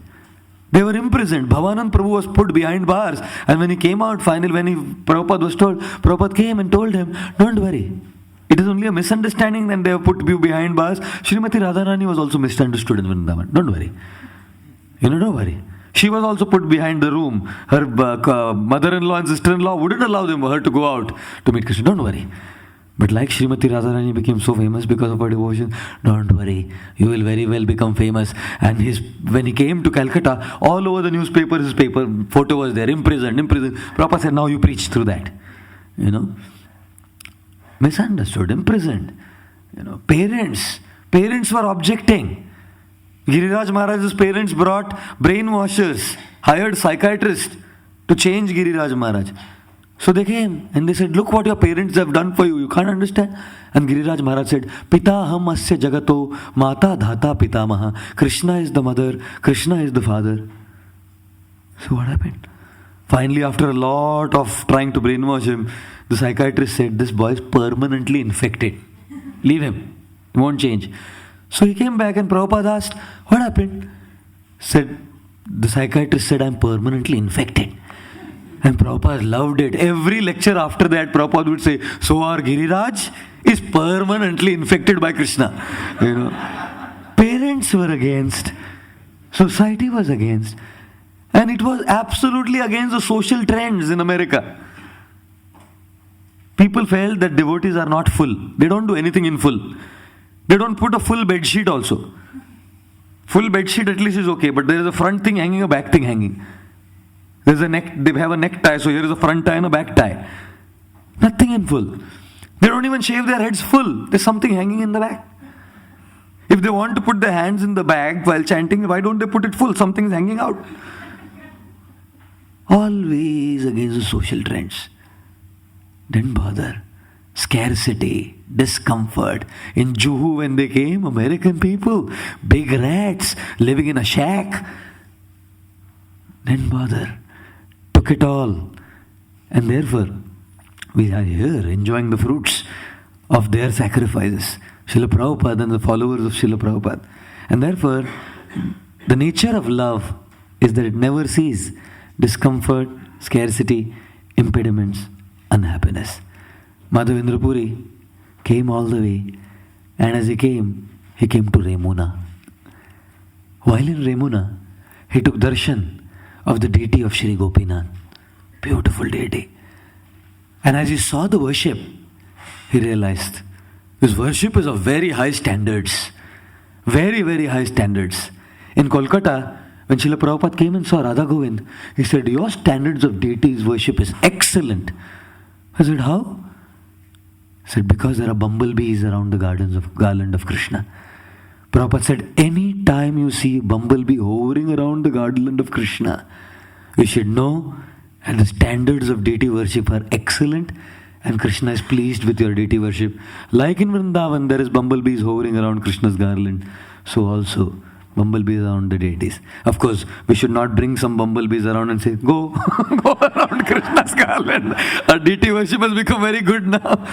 Bhavanand Prabhu was put behind bars, and when he came out finally, Prabhupada was told, Prabhupada came and told him, don't worry. It is only a misunderstanding that they have put you behind bars. Srimati Radharani was also misunderstood in Vrindavan. Don't worry. Don't worry. She was also put behind the room. Her mother-in-law and sister-in-law wouldn't allow her to go out to meet Krishna. Don't worry. But like Srimati Radharani became so famous because of her devotion, don't worry, you will very well become famous. And when he came to Calcutta, all over the newspaper, his photo was there, imprisoned. Prabhupada said, now you preach through that. Misunderstood, imprisoned. Parents were objecting. Giriraj Maharaj's parents brought brainwashers, hired psychiatrists to change Giriraj Maharaj. So they came and they said, look what your parents have done for you. You can't understand. And Giriraj Maharaj said, Pita ham asya jagato mata dhata pitamaha. Krishna is the mother, Krishna is the father. So what happened? Finally, after a lot of trying to brainwash him, the psychiatrist said, this boy is permanently infected. Leave him. He won't change. So he came back and Prabhupada asked, what happened? The psychiatrist said, I'm permanently infected. And Prabhupada loved it. Every lecture after that, Prabhupada would say, so our Giriraj is permanently infected by Krishna. Parents were against. Society was against. And it was absolutely against the social trends in America. People felt that devotees are not full. They don't do anything in full. They don't put a full bed sheet also. Full bed sheet at least is okay, but there is a front thing hanging, a back thing hanging. There's a neck, they have a necktie, so here is a front tie and a back tie. Nothing in full. They don't even shave their heads full. There's something hanging in the back. If they want to put their hands in the bag while chanting, why don't they put it full? Something's hanging out. Always against the social trends. Didn't bother. Scarcity, discomfort. In Juhu when they came, American people, big rats living in a shack. Didn't bother. Took it all. And therefore, we are here enjoying the fruits of their sacrifices. Srila Prabhupada and the followers of Srila Prabhupada. And therefore, the nature of love is that it never sees discomfort, scarcity, impediments, unhappiness. Madhavendra Puri came all the way, and as he came to Remuna. While in Remuna, he took darshan of the deity of Shri Gopinath. Beautiful deity. And as he saw the worship, he realized this worship is of very high standards. Very, very high standards. In Kolkata, when Srila Prabhupada came and saw Radha Govind, he said, your standards of deity's worship is excellent. I said, how? He said, because there are bumblebees around the garland of Krishna. Prabhupada said, any time you see a bumblebee hovering around the garland of Krishna, you should know that the standards of deity worship are excellent and Krishna is pleased with your deity worship. Like in Vrindavan, there is bumblebees hovering around Krishna's garland. So also, bumblebees around the deities. Of course, we should not bring some bumblebees around and say, go, go around Krishna's garland. Our deity worship has become very good now.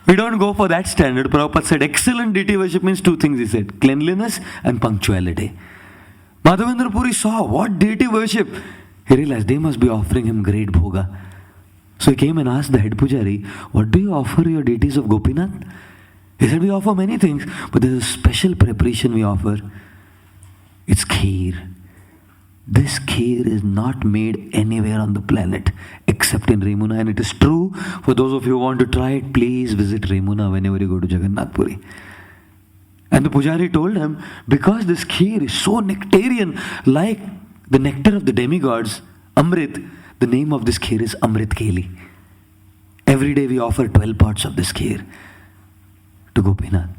We don't go for that standard. Prabhupada said, excellent deity worship means two things, he said, cleanliness and punctuality. Madhavendra Puri saw what deity worship. He realized they must be offering him great bhoga. So he came and asked the head pujari, what do you offer your deities of Gopinath? He said, we offer many things, but there's a special preparation we offer. It's kheer. This kheer is not made anywhere on the planet except in Remuna. And it is true, for those of you who want to try it, please visit Remuna whenever you go to Jagannath Puri. And the pujari told him, because this kheer is so nectarian, like the nectar of the demigods, Amrit, the name of this kheer is Amrit Keli. Every day we offer 12 parts of this kheer to Gopinath.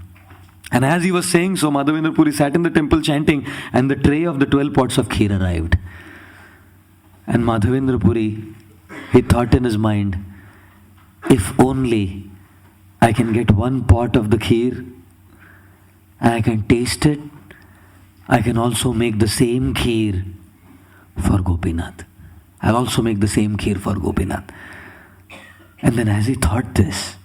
And as he was saying so, Madhavendra Puri sat in the temple chanting, and the tray of the 12 pots of kheer arrived. And Madhavendra Puri, he thought in his mind, if only I can get one pot of the kheer and I can taste it, I can also make the same kheer for Gopinath. I'll also make the same kheer for Gopinath. And then as he thought this,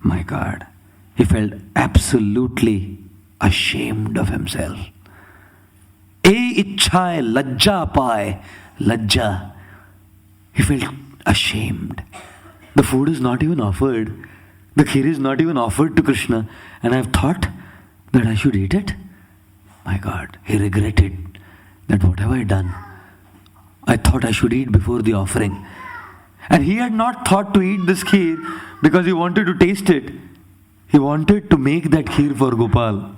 my God, he felt absolutely ashamed of himself. E ichhai lajja pai, lajja. He felt ashamed. The food is not even offered. The kheer is not even offered to Krishna. And I've thought that I should eat it. My God, he regretted that what have I done? I thought I should eat before the offering. And he had not thought to eat this kheer because he wanted to taste it. He wanted to make that kheer for Gopal.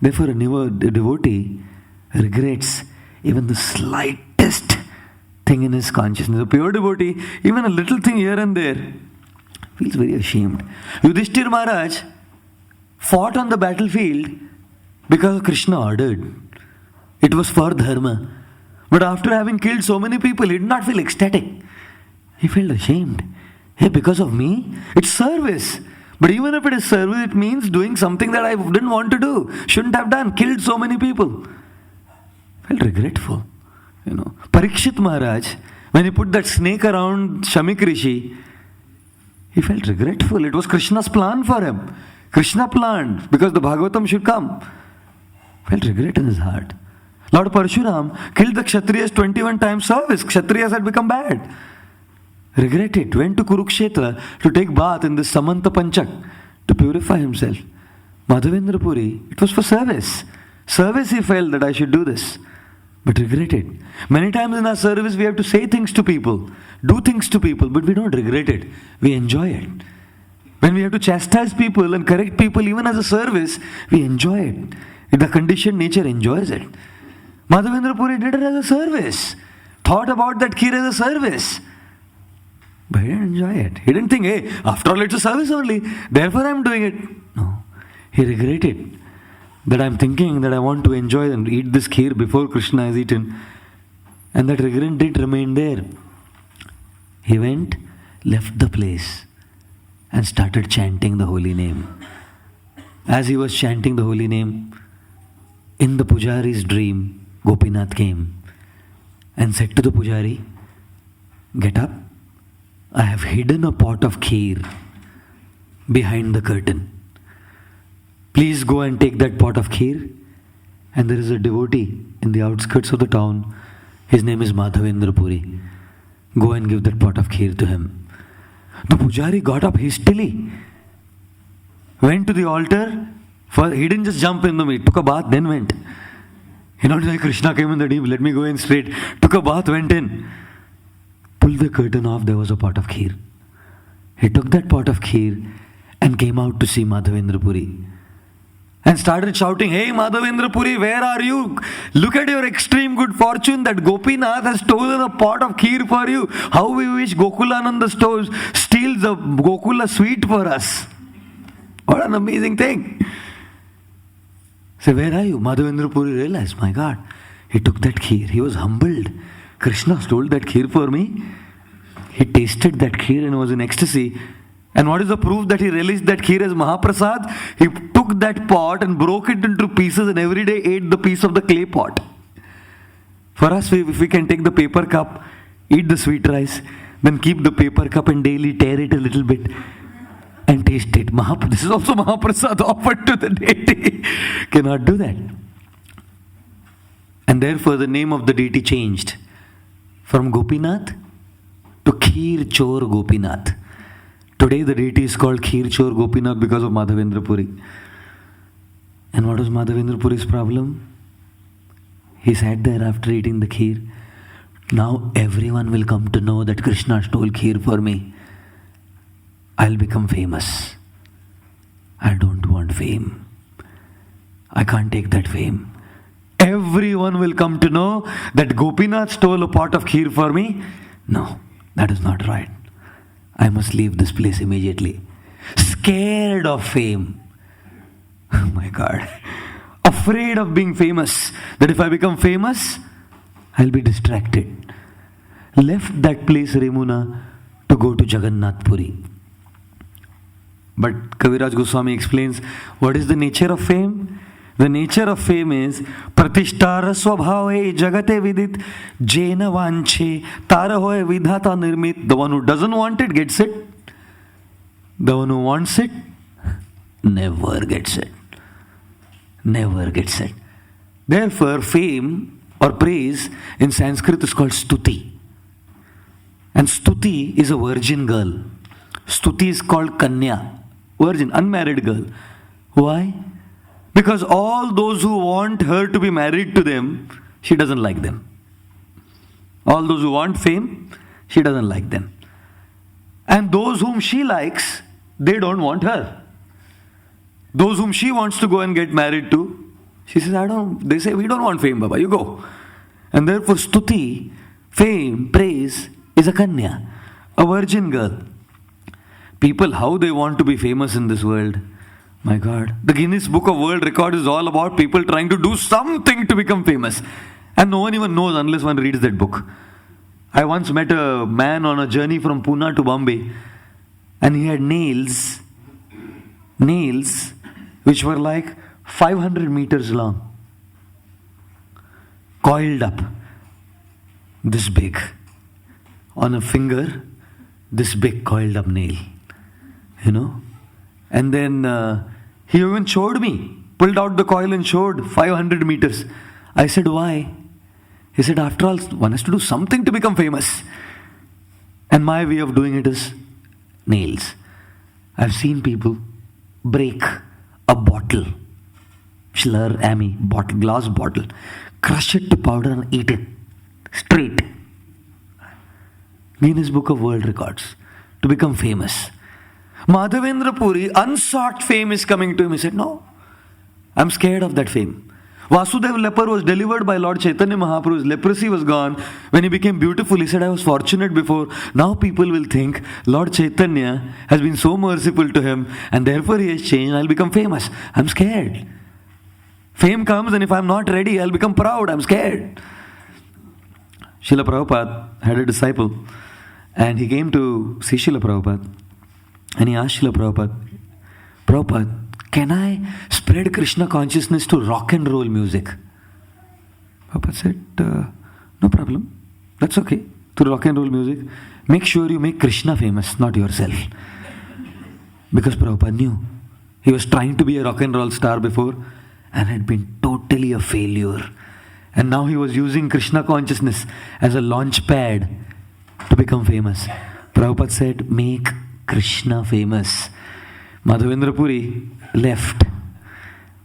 Therefore, a devotee regrets even the slightest thing in his consciousness. A pure devotee, even a little thing here and there, feels very ashamed. Yudhishthir Maharaj fought on the battlefield because Krishna ordered. It was for dharma. But after having killed so many people, he did not feel ecstatic. He felt ashamed. Hey, because of me? It's service. But even if it is service, it means doing something that I didn't want to do, shouldn't have done, killed so many people. Felt regretful. Parikshit Maharaj, when he put that snake around Shamik Rishi, he felt regretful. It was Krishna's plan for him. Krishna planned because the Bhagavatam should come. Felt regret in his heart. Lord Parshuram killed the Kshatriyas 21 times service. Kshatriyas had become bad. Regretted, went to Kurukshetra to take bath in the Samanta Panchak to purify himself. Madhavendra Puri, it was for service. Service he felt that I should do this. but regret it. Many times in our service we have to say things to people, do things to people, but we don't regret it. We enjoy it. When we have to chastise people and correct people even as a service, we enjoy it. The conditioned nature enjoys it. Madhavendra Puri did it as a service. Thought about that kheer as a service. But he didn't enjoy it. He didn't think, hey, after all it's a service only, therefore I'm doing it. No. He regretted that I'm thinking that I want to enjoy and eat this kheer before Krishna is eaten. And that regret did remain there. He went, left the place and started chanting the holy name. As he was chanting the holy name, in the pujari's dream, Gopinath came and said to the pujari, get up, I have hidden a pot of kheer behind the curtain. Please go and take that pot of kheer. And there is a devotee in the outskirts of the town. His name is Madhavendra Puri. Go and give that pot of kheer to him. The pujari got up hastily, went to the altar. He didn't just jump in the meat, took a bath, then went. He not like Krishna came in the dream, let me go in straight. Took a bath, went in. Pulled the curtain off, there was a pot of kheer. He took that pot of kheer and came out to see Madhavendra Puri. And started shouting, hey Madhavendra Puri, where are you? Look at your extreme good fortune that Gopinath has stolen a pot of kheer for you. How we wish Gokulananda steals the Gokula sweet for us. What an amazing thing. Say, where are you? Madhavendra Puri realized, my God, he took that kheer. He was humbled. Krishna stole that kheer for me. He tasted that kheer and was in ecstasy. And what is the proof that he released that kheer as Mahaprasad? He took that pot and broke it into pieces and every day ate the piece of the clay pot. For us, if we can take the paper cup, eat the sweet rice, then keep the paper cup and daily tear it a little bit and taste it. This is also Mahaprasad offered to the deity. Cannot do that. And therefore the name of the deity changed from Gopinath to Kheer Chor Gopinath. Today the deity is called Kheer Chor Gopinath because of Madhavendra Puri. And what was Madhavendra Puri's problem? He sat there after eating the kheer. Now everyone will come to know that Krishna stole kheer for me. I'll become famous. I don't want fame. I can't take that fame. Everyone will come to know that Gopinath stole a pot of kheer for me. No, that is not right. I must leave this place immediately. Scared of fame. Oh my God. Afraid of being famous. That if I become famous, I'll be distracted. Left that place, Remuna, to go to Jagannath Puri. But Kaviraj Goswami explains, what is the nature of fame? The nature of fame is pratishtara swabhave jagate vidit jena vanche tara hoye vidhata nirmit. The one who doesn't want it gets it. The one who wants it never gets it. Never gets it. Therefore, fame or praise in Sanskrit is called stuti. And stuti is a virgin girl. Stuti is called kanya, virgin, unmarried girl. Why? Because all those who want her to be married to them, she doesn't like them. All those who want fame, she doesn't like them. And those whom she likes, they don't want her. Those whom she wants to go and get married to, she says, they say, we don't want fame, Baba, you go. And therefore, stuti, fame, praise, is a kanya, a virgin girl. People, how they want to be famous in this world. My God, the Guinness Book of World Records is all about people trying to do something to become famous. And no one even knows unless one reads that book. I once met a man on a journey from Pune to Bombay. And he had nails which were like 500 meters long. Coiled up. This big. On a finger, this big coiled up nail. You know. And then he even showed me, pulled out the coil and showed 500 meters. I said, why? He said, after all, one has to do something to become famous. And my way of doing it is nails. I've seen people break a bottle, Schler, Ami, bottle, glass bottle, crush it to powder and eat it straight. Guinness Book of World Records, to become famous. Madhavendra Puri, unsought fame is coming to him. He said, no, I'm scared of that fame. Vasudev leper was delivered by Lord Chaitanya Mahaprabhu. His leprosy was gone. When he became beautiful, he said, I was fortunate before. Now people will think Lord Chaitanya has been so merciful to him and therefore he has changed. I'll become famous. I'm scared. Fame comes and if I'm not ready, I'll become proud. I'm scared. Srila Prabhupada had a disciple and he came to see Srila Prabhupada and he asked Srila Prabhupada, Prabhupada, can I spread Krishna consciousness to rock and roll music? Prabhupada said, no problem. That's okay. To rock and roll music. Make sure you make Krishna famous, not yourself. Because Prabhupada knew. He was trying to be a rock and roll star before and had been totally a failure. And now he was using Krishna consciousness as a launch pad to become famous. Prabhupada said, make Krishna famous. Madhavendra Puri left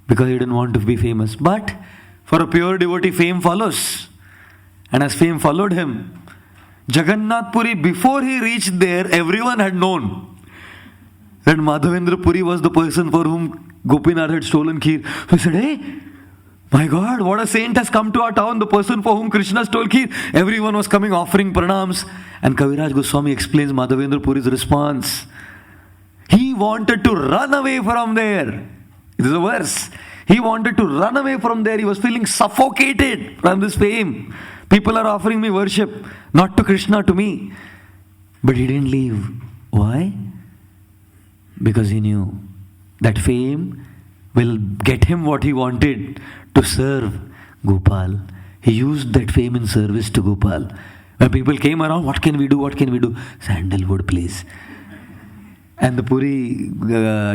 because he didn't want to be famous. But for a pure devotee, fame follows. And as fame followed him, Jagannath Puri, before he reached there, everyone had known that Madhavendra Puri was the person for whom Gopinath had stolen kheer. So he said, hey, my God, what a saint has come to our town, the person for whom Krishna stole kheer. Everyone was coming offering pranams. And Kaviraj Goswami explains Madhavendra Puri's response. He wanted to run away from there. It is a verse. He wanted to run away from there. He was feeling suffocated from this fame. People are offering me worship, not to Krishna, to me. But he didn't leave. Why? Because he knew that fame will get him what he wanted, to serve Gopal. He used that fame in service to Gopal. When people came around, what can we do? What can we do? Sandalwood, please. And the Puri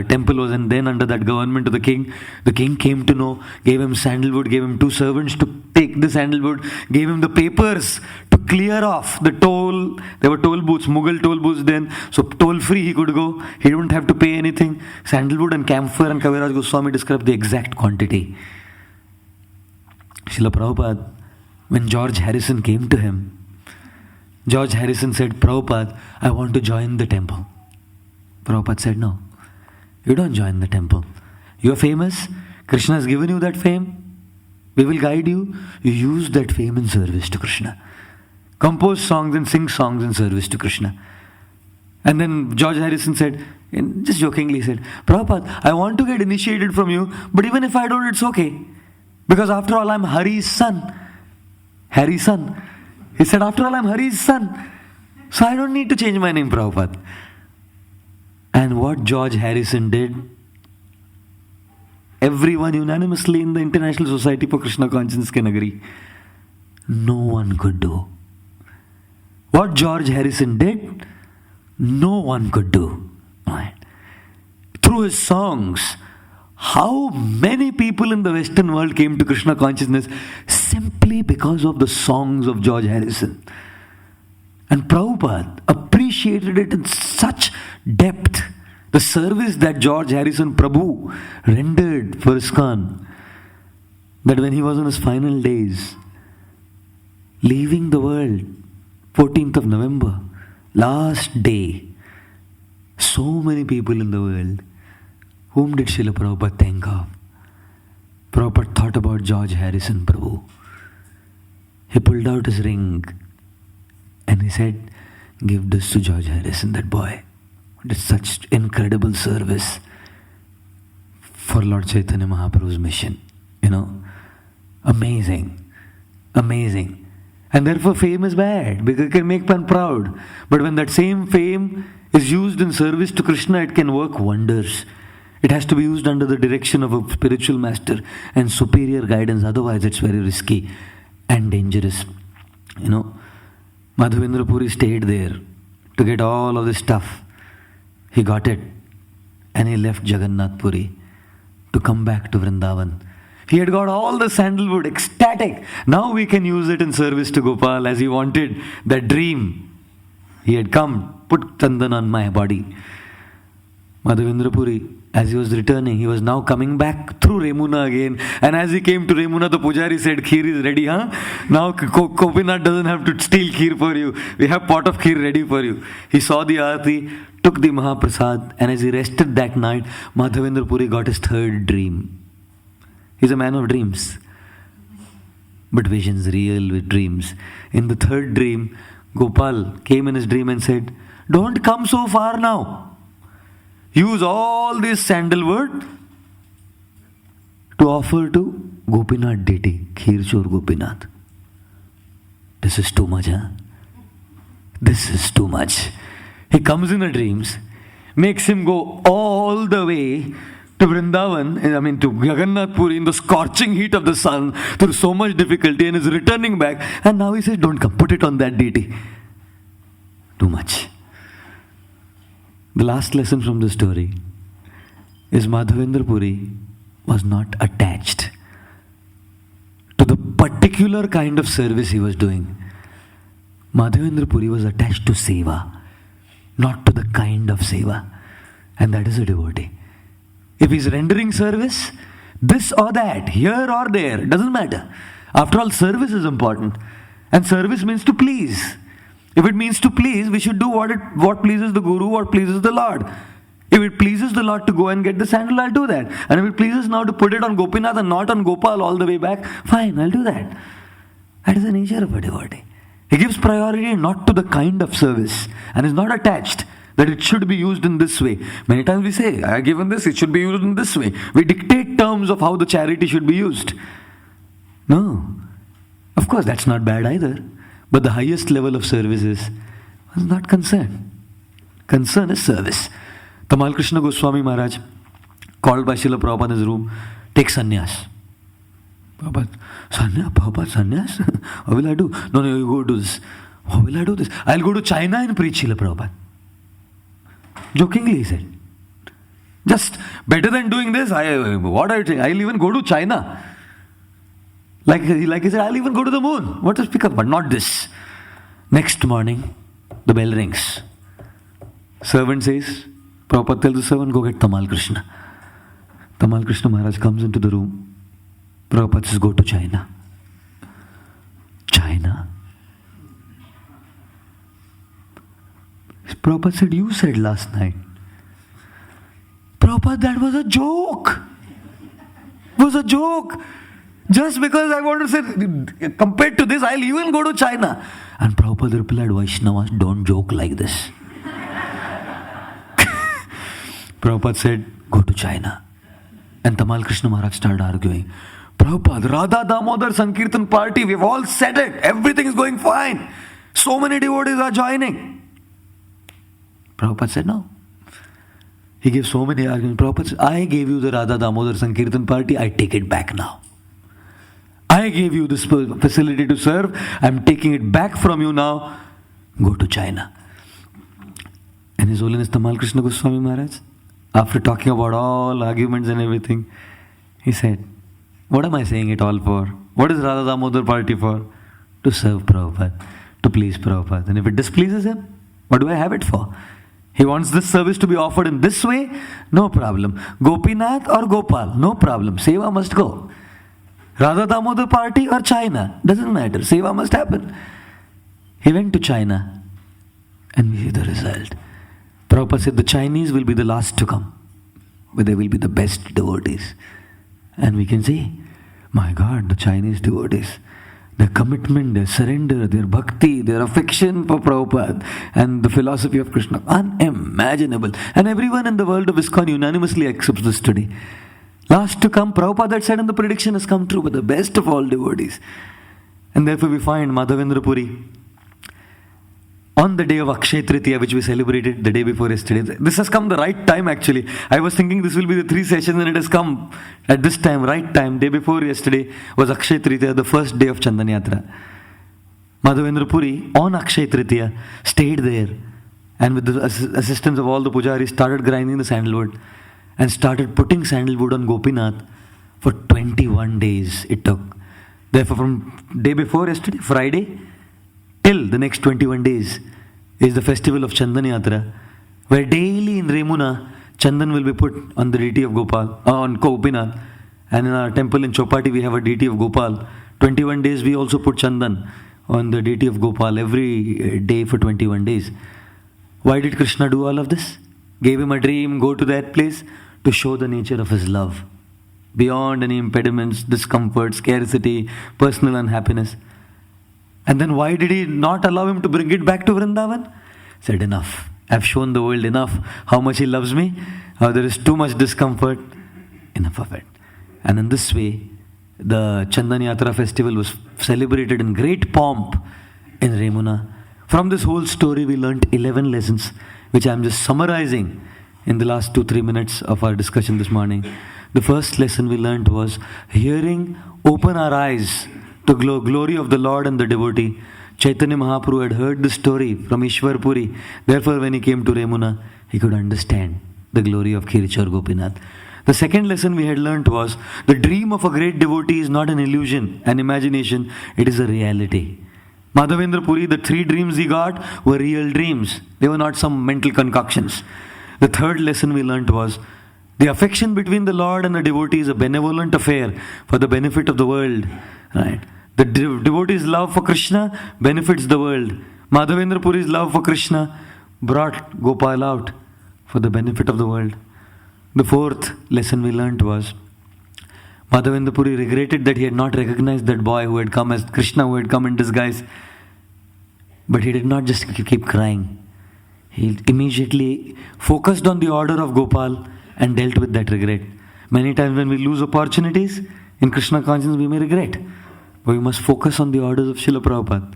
temple was then under that government of the king. The king came to know, gave him sandalwood, gave him 2 servants to take the sandalwood, gave him the papers to clear off the toll. There were toll booths, Mughal toll booths then. So toll free he could go. He didn't have to pay anything. Sandalwood and camphor, and Kaviraj Goswami described the exact quantity. Srila Prabhupada, when George Harrison came to him, George Harrison said, Prabhupada, I want to join the temple. Prabhupada said, no, you don't join the temple. You are famous. Krishna has given you that fame. We will guide you. You use that fame in service to Krishna. Compose songs and sing songs in service to Krishna. And then George Harrison said, just jokingly said, Prabhupada, I want to get initiated from you, but even if I don't, it's okay. Because after all, I'm Hari's son. Harry's son. He said, after all, I'm Hari's son. So I don't need to change my name, Prabhupada. And what George Harrison did, everyone unanimously in the International Society for Krishna Consciousness can agree, no one could do. What George Harrison did, no one could do. Right? Through his songs, how many people in the Western world came to Krishna consciousness simply because of the songs of George Harrison. And Prabhupada appreciated it in such depth, the service that George Harrison Prabhu rendered for ISKCON, that when he was on his final days, leaving the world, 14th of November, last day, so many people in the world, whom did Srila Prabhupada think of? Prabhupada thought about George Harrison Prabhu. He pulled out his ring and he said, give this to George Harrison, that boy. Did such incredible service for Lord Chaitanya Mahaprabhu's mission. Amazing. Amazing. And therefore fame is bad, because it can make one proud. But when that same fame is used in service to Krishna, it can work wonders. It has to be used under the direction of a spiritual master and superior guidance. Otherwise it's very risky and dangerous. Madhavendra Puri stayed there to get all of this stuff. He got it and he left Jagannath Puri to come back to Vrindavan. He had got all the sandalwood, ecstatic. Now we can use it in service to Gopal as he wanted. That dream. He had come, put chandan on my body. Madhavendra Puri as he was returning, he was now coming back through Remuna again. And as he came to Remuna, the pujari said, "Kheer is ready, huh? Now Gopinath doesn't have to steal kheer for you. We have pot of kheer ready for you." He saw the aarti, took the Mahaprasad, and as he rested that night, Madhavendra Puri got his third dream. He's a man of dreams. But visions real with dreams. In the third dream, Gopal came in his dream and said, "Don't come so far now. Use all this sandalwood to offer to Gopinath deity, Kheer Chor Gopinath." This is too much, huh? This is too much. He comes in the dreams, makes him go all the way to Vrindavan, to Jagannath Puri in the scorching heat of the sun, through so much difficulty, and is returning back. And now he says, "Don't come, put it on that deity." Too much. The last lesson from the story is Madhavendra Puri was not attached to the particular kind of service he was doing. Madhavendra Puri was attached to seva, not to the kind of seva. And that is a devotee. If he's rendering service, this or that, here or there, doesn't matter. After all, service is important. And service means to please. If it means to please, we should do what pleases the Guru, what pleases the Lord. If it pleases the Lord to go and get the sandal, I'll do that. And if it pleases now to put it on Gopinath and not on Gopal all the way back, fine, I'll do that. That is the nature of a devotee. He gives priority not to the kind of service and is not attached that it should be used in this way. Many times we say, "I have given this, it should be used in this way." We dictate terms of how the charity should be used. No. Of course, that's not bad either. But the highest level of service is not concern. Concern is service. Tamal Krishna Goswami Maharaj, called by Srila Prabhupada in his room, take sannyas. Prabhupada, sannyas? How will I do? No, you go do this. How will I do this? I'll go to China and preach, Srila Prabhupada. Jokingly he said. Just better than doing this, what are you saying? I'll even go to China. Like he said, I'll even go to the moon. What is pick up? But not this. Next morning, the bell rings. Servant says, Prabhupada tells the servant, "Go get Tamal Krishna." Tamal Krishna Maharaj comes into the room. Prabhupada says, "Go to China." China? Prabhupada said, "You said last night." Prabhupada, that was a joke. It was a joke. Just because I want to say, compared to this, I'll even go to China. And Prabhupada replied, "Vaishnavas, don't joke like this." Prabhupada said, "Go to China." And Tamal Krishna Maharaj started arguing. "Prabhupada, Radha Damodar Sankirtan party, we've all said it. Everything is going fine. So many devotees are joining." Prabhupada said, "No." He gave so many arguments. Prabhupada said, "I gave you the Radha Damodar Sankirtan party. I take it back now. I gave you this facility to serve. I'm taking it back from you now. Go to China." And His Holiness Tamal Krishna Goswami Maharaj, after talking about all arguments and everything, he said, "What am I saying it all for? What is Radha Damodar party for? To serve Prabhupada, to please Prabhupada. And if it displeases him, what do I have it for? He wants this service to be offered in this way, no problem. Gopinath or Gopal, no problem. Seva must go. Radha Damodar party or China, doesn't matter. Seva must happen." He went to China, and we see the result. Prabhupada said the Chinese will be the last to come, but they will be the best devotees. And we can see, my God, the Chinese devotees, their commitment, their surrender, their bhakti, their affection for Prabhupada and the philosophy of Krishna, unimaginable. And everyone in the world of ISKCON unanimously accepts this today. Last to come, Prabhupada had said, and the prediction has come true, but the best of all devotees. And therefore we find Madhavendra Puri on the day of Akshaya Tritiya, which we celebrated the day before yesterday. This has come the right time actually. I was thinking this will be the 3 sessions and it has come at this time, right time. Day before yesterday was Akshaya Tritiya, the first day of Chandan Yatra. Madhavendra Puri on Akshaya Tritiya stayed there and with the assistance of all the pujaris started grinding the sandalwood and started putting sandalwood on Gopinath for 21 days it took. Therefore from day before yesterday, Friday, till the next 21 days is the festival of Chandan Yatra, where daily in Remuna, Chandan will be put on the deity of Gopal, on Gopinath. And in our temple in Chopati, we have a deity of Gopal. 21 days we also put Chandan on the deity of Gopal every day for 21 days. Why did Krishna do all of this? Gave him a dream, go to that place to show the nature of his love. Beyond any impediments, discomfort, scarcity, personal unhappiness. And then why did he not allow him to bring it back to Vrindavan? Said, enough. I've shown the world enough how much he loves me. How there is too much discomfort. Enough of it. And in this way, the Chandan Yatra festival was celebrated in great pomp in Remuna. From this whole story, we learnt 11 lessons, which I'm just summarizing in the last 2-3 minutes of our discussion this morning. The first lesson we learnt was hearing open our eyes to glory of the Lord and the devotee. Chaitanya Mahaprabhu had heard the story from Ishwar Puri. Therefore, when he came to Remuna, he could understand the glory of Khirchor Gopinath. The second lesson we had learnt was the dream of a great devotee is not an illusion, an imagination, it is a reality. Madhavendra Puri, the 3 dreams he got were real dreams. They were not some mental concoctions. The third lesson we learnt was the affection between the Lord and the devotee is a benevolent affair for the benefit of the world. Right? The devotee's love for Krishna benefits the world. Madhavendra Puri's love for Krishna brought Gopal out for the benefit of the world. The fourth lesson we learnt was Madhavendra Puri regretted that he had not recognized that boy who had come as Krishna, who had come in disguise. But he did not just keep crying. He immediately focused on the order of Gopal and dealt with that regret. Many times when we lose opportunities in Krishna consciousness, we may regret. But we must focus on the orders of Srila Prabhupada,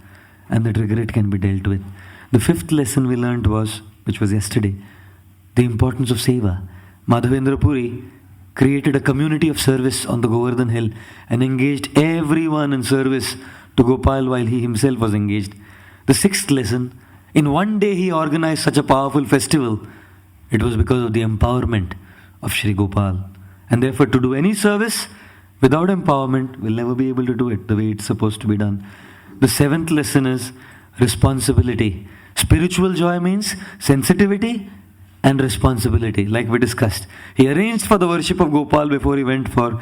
and that regret can be dealt with. The fifth lesson we learnt was, which was yesterday, the importance of seva. Madhavendra Puri created a community of service on the Govardhan hill and engaged everyone in service to Gopal while he himself was engaged. The sixth lesson, in one day he organized such a powerful festival. It was because of the empowerment of Sri Gopal. And therefore to do any service without empowerment, we'll never be able to do it the way it's supposed to be done. The seventh lesson is responsibility. Spiritual joy means sensitivity and responsibility, like we discussed. He arranged for the worship of Gopal before he went for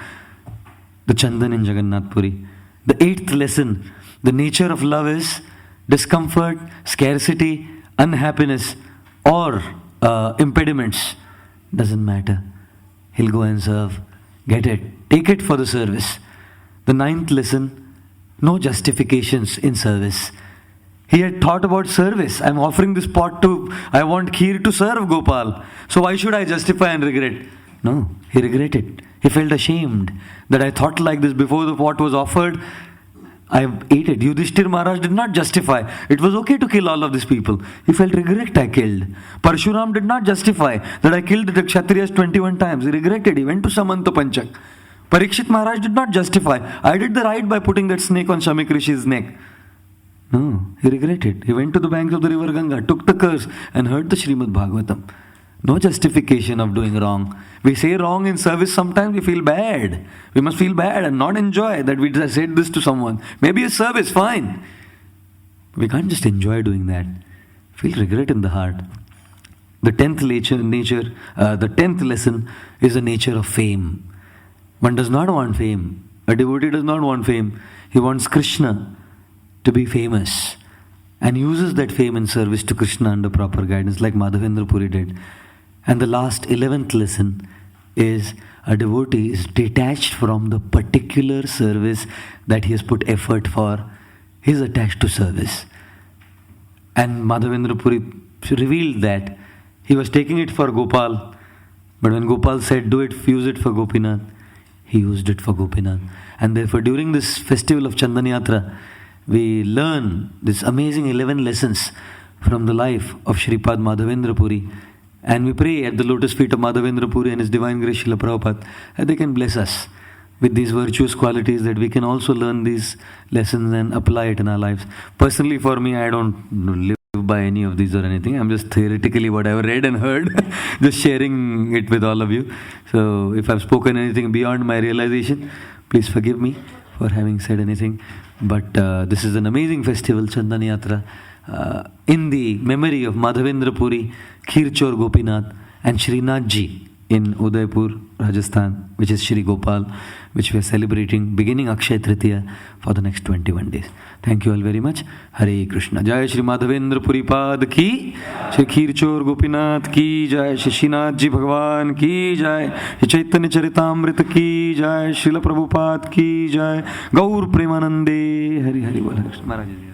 the Chandan in Jagannath Puri. The eighth lesson, the nature of love is discomfort, scarcity, unhappiness, or impediments. Doesn't matter. He'll go and serve. Get it. Take it for the service. The ninth lesson, no justifications in service. He had thought about service. I'm offering this pot I want kheer to serve Gopal. So why should I justify and regret? No, he regretted. He felt ashamed that I thought like this before the pot was offered. I ate it. Yudhishthir Maharaj did not justify. It was okay to kill all of these people. He felt regret I killed. Parshuram did not justify that I killed the Kshatriyas 21 times. He regretted. He went to Samanta Panchak. Parikshit Maharaj did not justify. I did the right by putting that snake on Shamik Rishi's neck. No, he regretted. He went to the banks of the river Ganga, took the curse and heard the Srimad Bhagavatam. No justification of doing wrong. We say wrong in service, sometimes we feel bad. We must feel bad and not enjoy that we said this to someone. Maybe a service, fine. We can't just enjoy doing that. Feel regret in the heart. The 10th lesson is the nature of fame. One does not want fame. A devotee does not want fame. He wants Krishna to be famous and uses that fame in service to Krishna under proper guidance, like Madhavendra Puri did. And the last 11th lesson is a devotee is detached from the particular service that he has put effort for. He is attached to service. And Madhavendra Puri revealed that he was taking it for Gopal, but when Gopal said, do it, use it for Gopinath, he used it for Gopinath. And therefore during this festival of Chandan Yatra, we learn this amazing 11 lessons from the life of Shripad Madhavendra Puri. And we pray at the lotus feet of Madhavendra Puri and His Divine Grace Srila Prabhupada that they can bless us with these virtuous qualities, that we can also learn these lessons and apply it in our lives. Personally for me, I don't live by any of these or anything. I'm just theoretically what I've read and heard, just sharing it with all of you. So if I've spoken anything beyond my realization, please forgive me for having said anything. But this is an amazing festival, Chandan Yatra, in the memory of Madhavendra Puri, Khirchor Gopinath, and Srinath Ji in Udaipur, Rajasthan, which is Shri Gopal, which we are celebrating beginning Akshay Tritiya for the next 21 days. Thank you all very much. Hare Krishna. Jai Shri Madhavendra Puripad ki, Shri Khirchor Gopinath ki jai, Shri Srinath Ji Bhagwan ki jai, Shri Chaitanya Charitamrita ki jai, Srila Prabhupada ki jai, Gaur Premanande. Hari Hari Bol. Hare Krishna. Maharaj Ji.